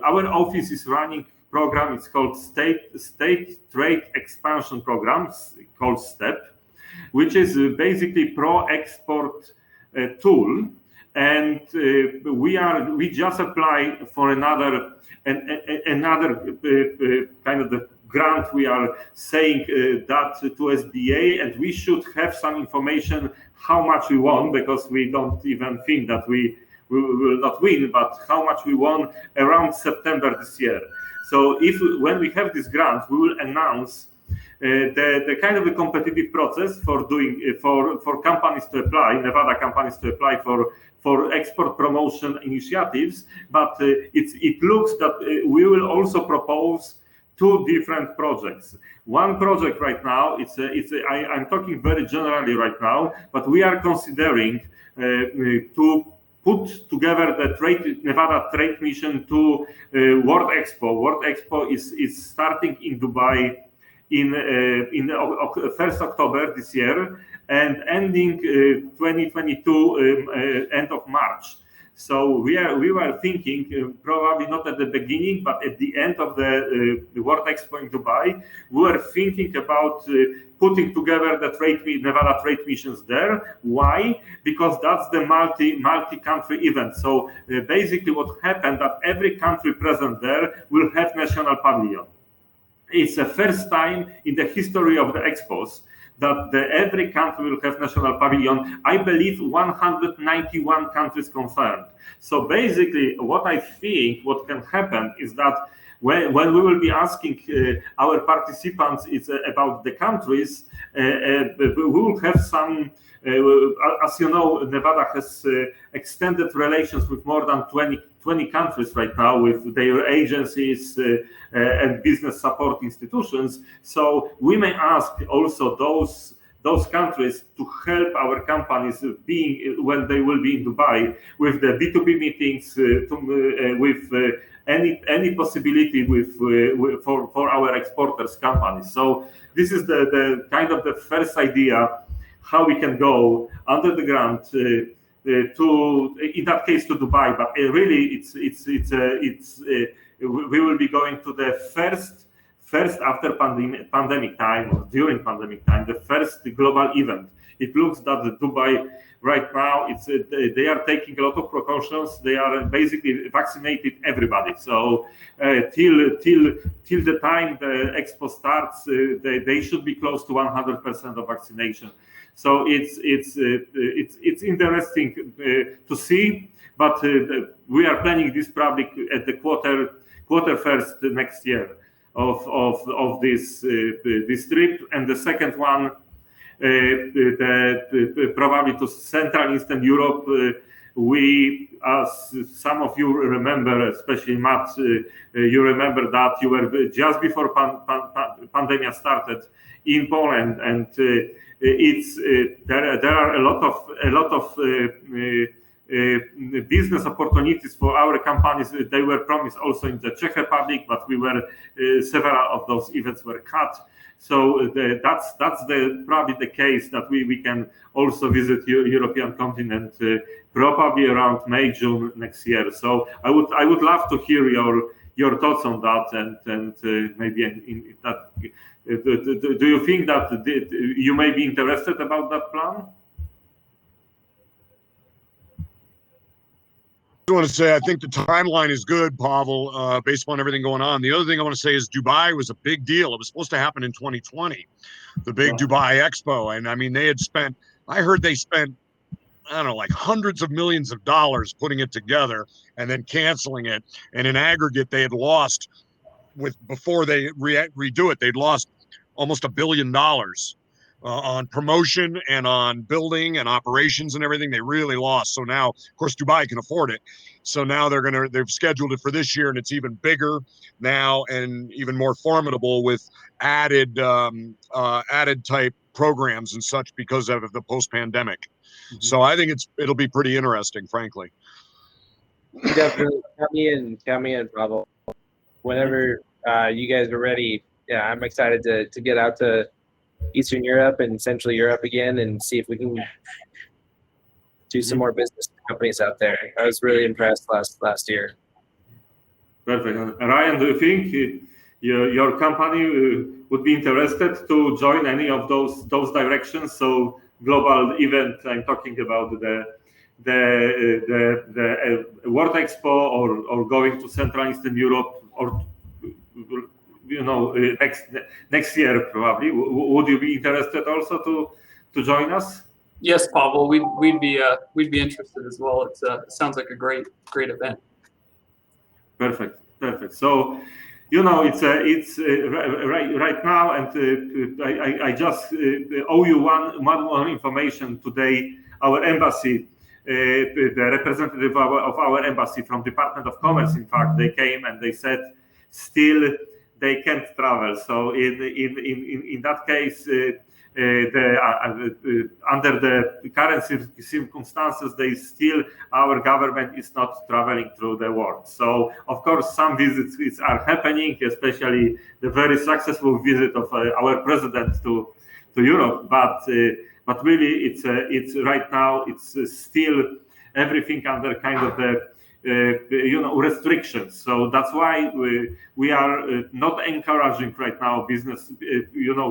our office is running program. It's called State Trade Expansion Program, called STEP, which is basically pro-export tool. And we just applied for another kind of the grant. We are saying that to SBA, and we should have some information how much we won, because we don't even think that we will not win, but how much we won around September this year. So when we have this grant, we will announce the kind of a competitive process for companies to apply, Nevada companies to apply for export promotion initiatives. But it looks that we will also propose two different projects. One project right now, I'm talking very generally right now, but we are considering to put together the Nevada Trade Mission to World Expo. World Expo is starting in Dubai in 1st October this year and ending 2022 end of March. So we were thinking probably not at the beginning, but at the end of the World Expo in Dubai, we were thinking about putting together the Nevada trade missions there. Why? Because that's the multi-country event. So basically, what happened that every country present there will have national pavilion. It's the first time in the history of the expos that every country will have national pavilion. I believe 191 countries confirmed. So basically, what I think what can happen is that when we will be asking our participants about the countries, we will have some, as you know, Nevada has extended relations with more than 20 countries right now with their agencies and business support institutions. So we may ask also those countries to help our companies when they will be in Dubai with the B2B meetings, with any possibility for our exporters companies. So this is the kind of the first idea how we can go under the ground to, in that case, to Dubai. But really, we will be going to the first after pandemic time or during pandemic time, the first global event. It looks that Dubai right now, they are taking a lot of precautions. They are basically vaccinated everybody. So till the time the expo starts, they should be close to 100% of vaccination. So it's interesting to see. But we are planning this probably at the quarter first next year of this trip, and the second one probably to Central Eastern Europe. We, as some of you remember, especially Matt, you remember that you were just before pandemic started in Poland, and there are a lot of business opportunities for our companies. They were promised also in the Czech Republic, but several of those events were cut. So that's probably the case that we can also visit European continent probably around May, June next year. So I would love to hear your thoughts on that, and maybe in that. Do you think that you may be interested about that plan? I want to say I think the timeline is good, Pavel, based on everything going on. The other thing I want to say is Dubai was a big deal. It was supposed to happen in 2020, the big Dubai Expo. And I mean, I heard they spent, I don't know, like hundreds of millions of dollars putting it together and then canceling it. And in aggregate, they had lost, before they redo it, they'd lost almost $1 billion. On promotion and on building and operations and everything. They really lost. So now, of course, Dubai can afford it. So now they've scheduled it for this year, and it's even bigger now and even more formidable with added type programs and such because of the post-pandemic. Mm-hmm. So I think it'll be pretty interesting, frankly. Definitely count me in, Pavel. Whenever you guys are ready, yeah, I'm excited to get out to Eastern Europe and Central Europe again and see if we can do some more business companies out there. I was really impressed last year. Perfect. Ryan, do you think your company would be interested to join any of those directions? So global event, I'm talking about the World Expo or going to Central Eastern Europe, or next year probably. Would you be interested also to join us? Yes, Pavel, we'd be interested as well. It sounds like a great event. Perfect. So it's right now, and I just owe you one more information today. Our embassy, the representative of our embassy from Department of Commerce, in fact, they came and they said still they can't travel. So in that case, under the current circumstances, our government is not traveling through the world. So of course, some visits are happening, especially the very successful visit of our president to Europe. But really, it's right now it's still everything under kind of the restrictions. So that's why we are not encouraging right now business,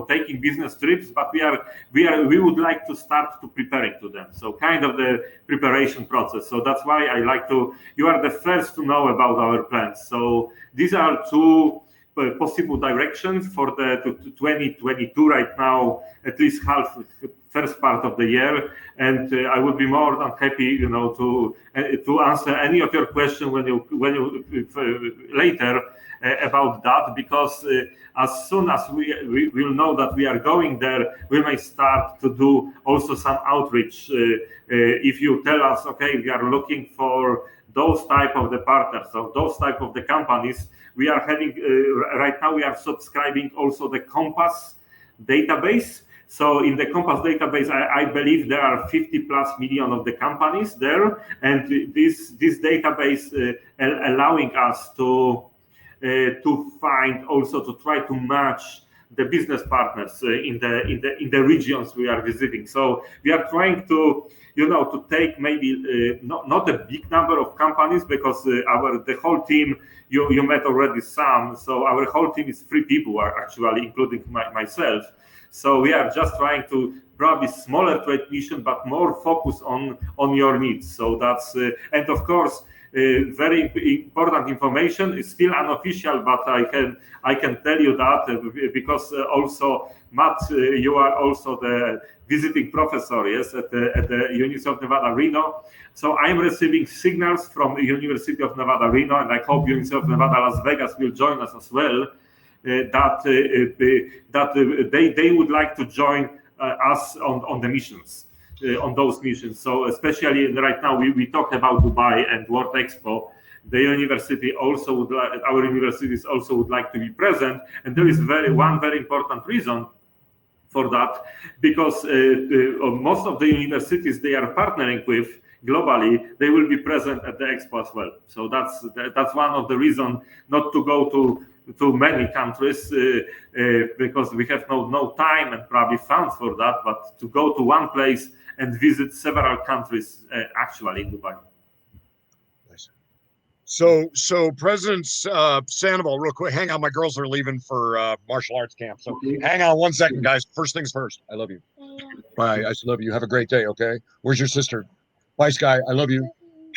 taking business trips, but we would like to start to preparing to them. So kind of the preparation process. So that's why you are the first to know about our plans. So these are two possible directions for the 2022 right now, at least first part of the year, and I would be more than happy, to answer any of your questions when you later about that, because as soon as we will know that we are going there, we may start to do also some outreach. If you tell us, okay, we are looking for those type of the partners, so those type of the companies, we are having right now we are subscribing also the Compass database. So in the Compass database, I believe there are 50 plus million of the companies there, and this database allowing us to find, also to try to match the business partners in the regions we are visiting. So we are trying to to take maybe not a big number of companies, because the whole team, you met already some. So our whole team is 3 people, actually, including myself. So we are just trying to probably smaller trade mission, but more focus on your needs. So that's and of course. Very important information is still unofficial, but I can tell you that because also Matt, you are also the visiting professor, yes, at the University of Nevada, Reno. So I'm receiving signals from the University of Nevada, Reno, and I hope University of Nevada, Las Vegas will join us as well. That they would like to join us on the missions. On those missions. So especially right now we talked about Dubai and World Expo. The university also would like, our universities also would like to be present, and there is one very important reason for that, because most of the universities they are partnering with globally, they will be present at the expo as well. So that's one of the reasons not to go to many countries because we have no time and probably funds for that, but to go to one place and visit several countries actually in Dubai. So President Sandoval, real quick, hang on, my girls are leaving for martial arts camp. So hang on 1 second, guys. First things first. I love you. Bye. I love you. Have a great day, okay? Where's your sister? Bye, Sky. I love you.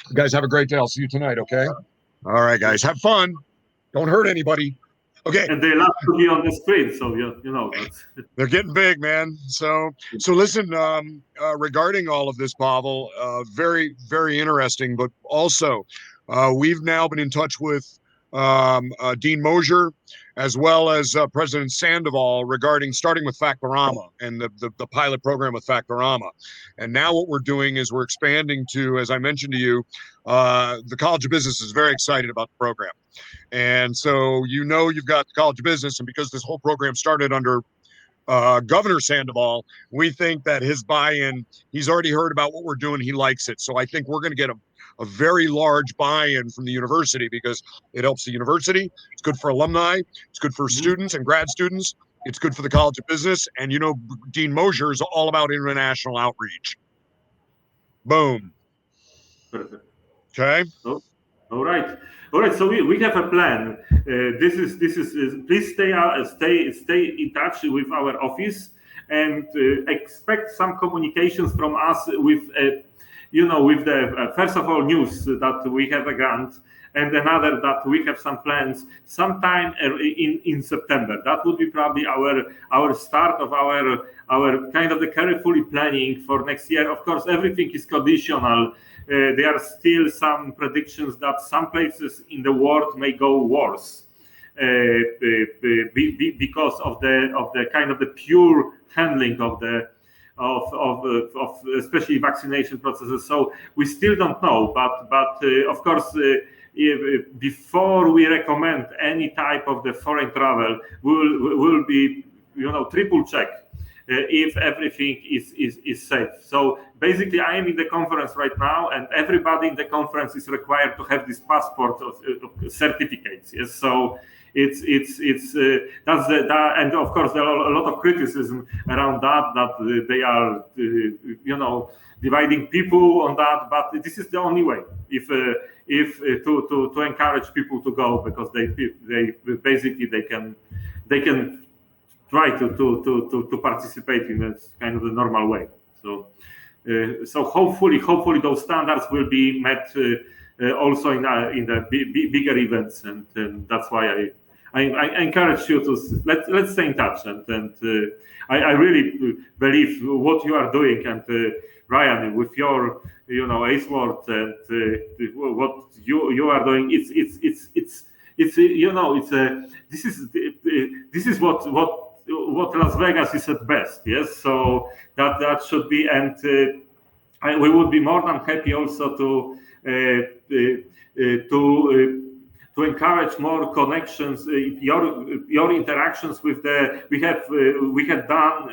You guys have a great day. I'll see you tonight, okay? All right, guys. Have fun. Don't hurt anybody. Okay. And they love to be on the screen, so you know that's they're getting big, man. So listen, regarding all of this, Pavel, very, very interesting, but also we've now been in touch with Dean Mosier as well as President Sandoval regarding starting with Factorama and the pilot program with Factorama. And now what we're doing is we're expanding to, as I mentioned to you, the College of Business is very excited about the program. And so you've got the College of Business, and because this whole program started under Governor Sandoval, we think that his buy-in, he's already heard about what we're doing, he likes it. So I think we're going to get a very large buy-in from the university, because it helps the university, it's good for alumni, it's good for students and grad students, it's good for the College of Business, and Dean Mosier is all about international outreach. Boom. perfect. Okay. Oh, all right. So we have a plan. This is. Please stay in touch with our office, and expect some communications from us with with the first of all news that we have a grant, and another that we have some plans sometime in September. That would be probably our start of our kind of the carefully planning for next year. Of course, everything is conditional. There are still some predictions that some places in the world may go worse because of the kind of the pure handling of especially vaccination processes. So we still don't know, but of course, before we recommend any type of the foreign travel, we'll be triple check if everything is safe. So basically, I am in the conference right now, and everybody in the conference is required to have this passport of certificates. Yes, so it's that's and of course there are a lot of criticism around that they are dividing people on that, but this is the only way if to encourage people to go, because they basically they can try to participate in a kind of the normal way. So hopefully those standards will be met also in the bigger events, and that's why I encourage you to let's stay in touch, and I really believe what you are doing, and Ryan, with your AceWord and what you are doing, this is what Las Vegas is at best. Yes, so that should be, and we would be more than happy also to encourage more connections, your interactions with we had done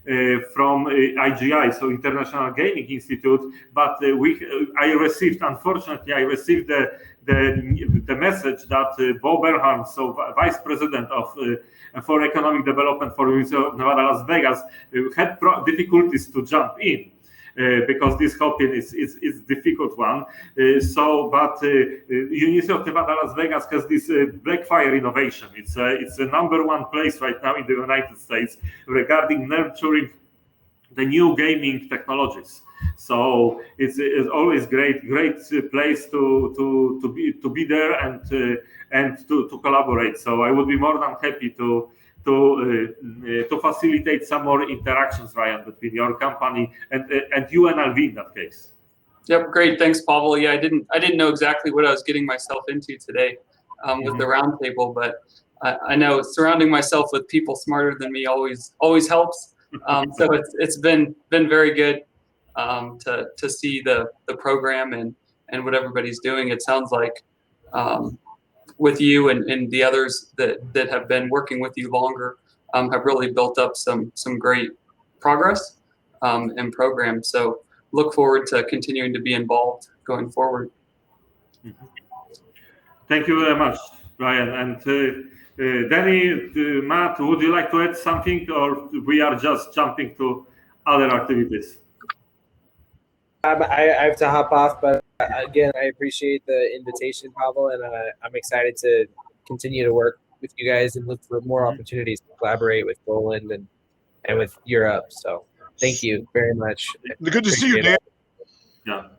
IGI, so International Gaming Institute. But unfortunately, I received the message that Bo Bernhardt, so Vice President for Economic Development for University of Nevada, Las Vegas, had difficulties to jump in. Because this hop-in is difficult one. But University of Nevada, Las Vegas has this Blackfire innovation. It's a #1 place right now in the United States regarding nurturing the new gaming technologies. So it's always great place to be there and to collaborate. So I would be more than happy to facilitate some more interactions, Ryan, between your company and UNLV in that case. Yep, great. Thanks, Pavel. Yeah, I didn't know exactly what I was getting myself into today with the roundtable, but I know surrounding myself with people smarter than me always helps. So it's been very good to see the program and what everybody's doing. It sounds like with you and the others that have been working with you longer have really built up some great progress and programs. So look forward to continuing to be involved going forward. Thank you very much, Ryan. And Danny, Matt, would you like to add something, or we are just jumping to other activities? I have to hop off, but again, I appreciate the invitation, Pavel, and I'm excited to continue to work with you guys and look for more opportunities to collaborate with Poland and with Europe. So thank you very much. Good to see you, Dan.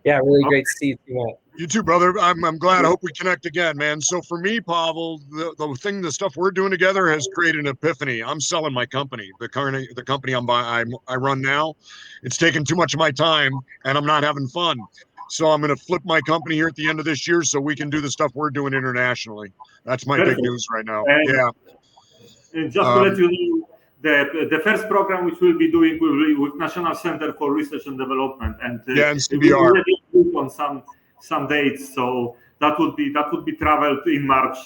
Yeah, really great to see you too, Matt. You too, brother. I'm glad. I hope we connect again, man. So for me, Pavel, the stuff we're doing together has created an epiphany. I'm selling my company, the company I run now. It's taken too much of my time, and I'm not having fun. So I'm going to flip my company here at the end of this year, so we can do the stuff we're doing internationally. That's my big news right now. And just to let you know, the first program which we'll be doing will be with National Center for Research and Development, and NCBR. We will on some dates. So that would be traveled in March.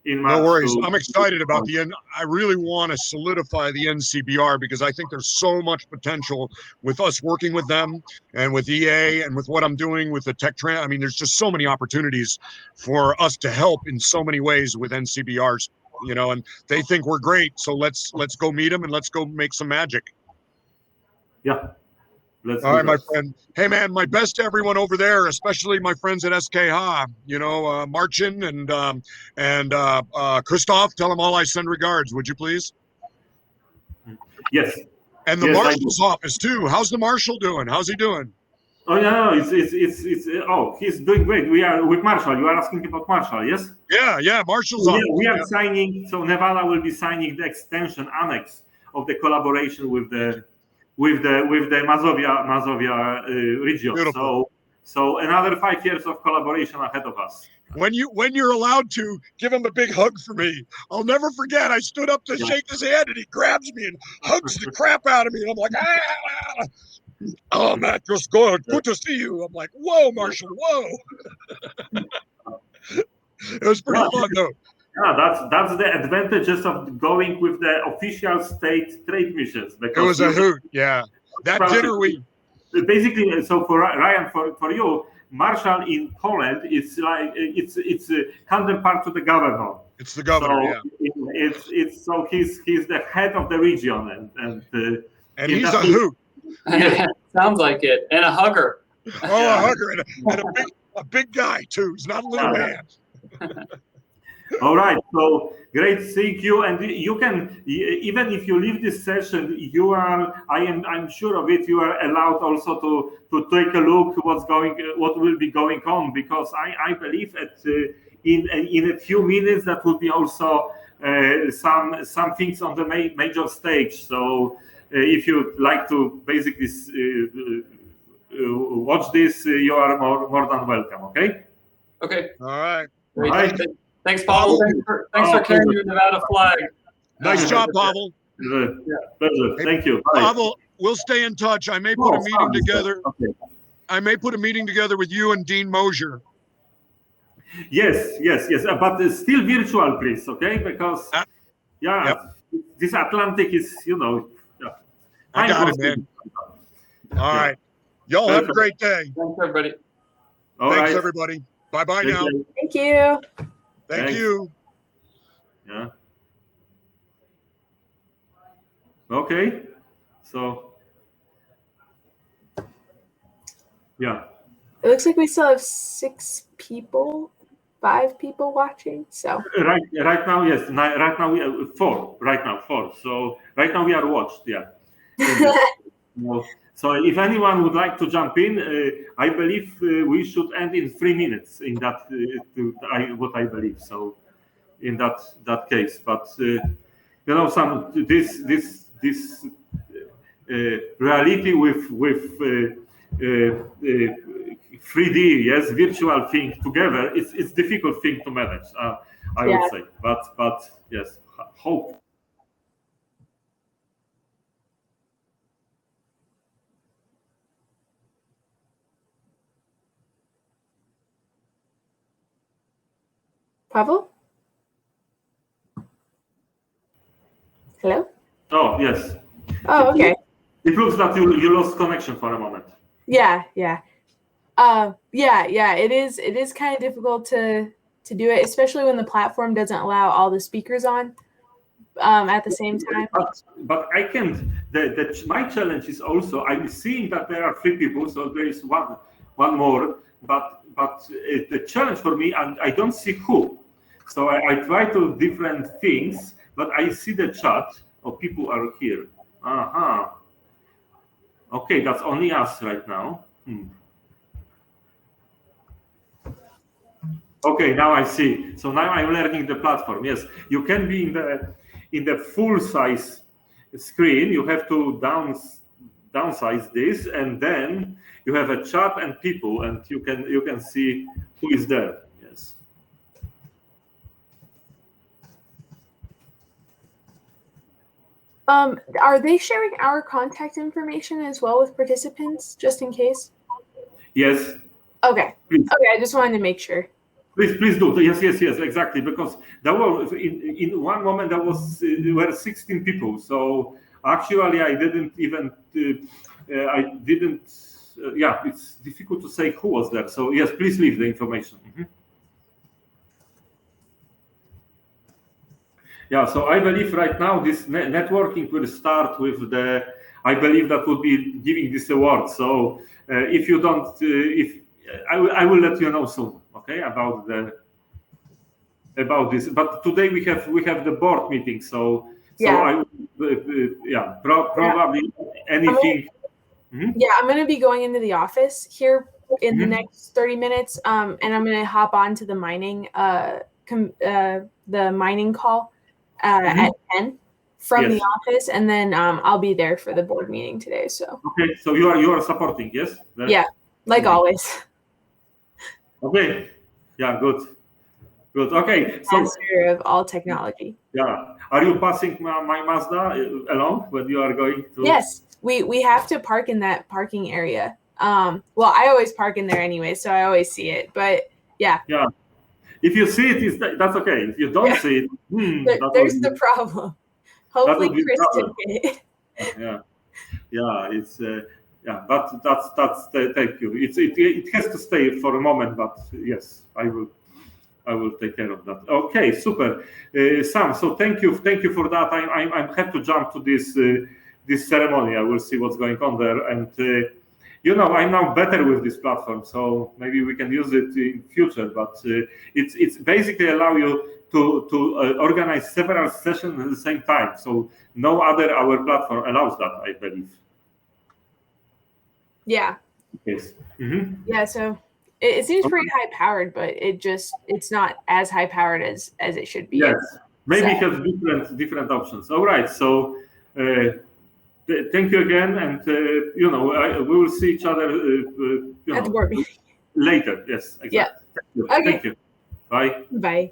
No worries. I'm excited about I really want to solidify the NCBR because I think there's so much potential with us working with them and with EA and with what I'm doing with the tech trend. I mean, there's just so many opportunities for us to help in so many ways with NCBRs, and they think we're great. So let's go meet them and let's go make some magic. Yeah. All right, my friend. Hey, man, my best to everyone over there, especially my friends at SKH, Marcin and Christoph. Tell them all I send regards, would you please? Yes. And the marshal's office too. How's the marshal doing? How's he doing? Oh no, he's doing great. We are with Marshall. You are asking about Marshall, yes? Yeah, Marshall's office. We are signing. So Nevada will be signing the extension annex of the collaboration with the Mazovia region. Beautiful. So another 5 years of collaboration ahead of us. When you're allowed to, give him a big hug for me. I'll never forget. I stood up to shake his hand, and he grabs me and hugs the crap out of me. And I'm like, oh, Matt, just good to see you. I'm like, whoa, Marshall, whoa. It was pretty fun though. Yeah, that's the advantages of going with the official state trade missions. Because it was a hoot, yeah. That dinner basically. So for Ryan, for you, Marshall in Poland, it's like it's counterpart to the governor. It's the governor, so he's the head of the region, and he's a hoot. Sounds like it, and a hugger. Oh, a hugger and a big guy too. He's not a little man. All right, so great seeing you, and you can, even if you leave this session, I'm sure of it, you are allowed also to take a look what will be going on, because I believe in a few minutes that will be also some things on the major stage. So if you'd like to basically watch this, you are more than welcome. Okay. Okay. All right. Great. All right. Thanks, Pavel. Thanks for carrying your Nevada flag. Nice job, Pavel. Pleasure. Thank you. Bye. Pavel, we'll stay in touch. I may put a meeting together. Okay. I may put a meeting together with you and Dean Mosier. Yes. But still virtual, please. Okay, because this Atlantic is, I got it, man. All right. Y'all have a great day. Thanks, everybody. Thanks, everybody. Bye-bye now. Thank you. Thank you. Yeah. Okay. So, yeah. It looks like we still have 5 people watching. So right now, yes. Right now we are 4. Right now 4. So right now we are watched. Yeah. So if anyone would like to jump in, I believe we should end in 3 minutes. In that, what I believe. So in that case, but this reality with 3D, yes, virtual thing together, it's difficult thing to manage. I would say, but yes, hope. Pavel? Hello? Oh, yes. Oh, okay. It looks that you lost connection for a moment. Yeah. It is kind of difficult to do it, especially when the platform doesn't allow all the speakers on at the same time. But I can't. My challenge is also I'm seeing that there are 3 people, so there is one more. But the challenge for me, and I don't see who. So I try to different things, but I see the chat. Oh, people are here. Okay, that's only us right now. Okay, now I see. So now I'm learning the platform. Yes, you can be in the full size screen. You have to downsize this, and then you have a chat and people, and you can see who is there. Yes. Are they sharing our contact information as well with participants, just in case? Yes. Okay. Please. Okay, I just wanted to make sure. Please do. Yes, exactly. Because there were in one moment there were 16 people. So actually, I didn't even. It's difficult to say who was there. So yes, please leave the information. Yeah. So I believe right now this networking will start with I believe that would be giving this award. So if you don't, I will let you know soon. Okay, about this. But today we have the board meeting. So I probably anything. Yeah, I'm going to be going into the office here in the next 30 minutes, and I'm going to hop on to the mining call at 10 from the office, and then I'll be there for the board meeting today. So okay, so you are supporting, yes? Yeah, like always. Okay, yeah, good. Okay, so master of all technology. Yeah, are you passing my Mazda along when you are going to? Yes, we have to park in that parking area. Well, I always park in there anyway, so I always see it. But yeah. Yeah, if you see it, that's okay. If you don't see it, there's the problem. Hopefully, Chris took it. Yeah, it's but that's thank you. It has to stay for a moment, but yes, I will take care of that. Okay, super, Sam. So thank you for that. I have to jump to this ceremony. I will see what's going on there, and I'm now better with this platform, so maybe we can use it in future. But it's basically allow you to organize several sessions at the same time. So no other our platform allows that, I believe. Yeah. Yes. Yeah. So it seems pretty high powered, but it's not as high powered as it should be. Yes. Maybe it has different options. All right. So thank you again, and we will see each other at the board meeting later. Yes. Exactly. Yeah. Thank you. Bye. Bye.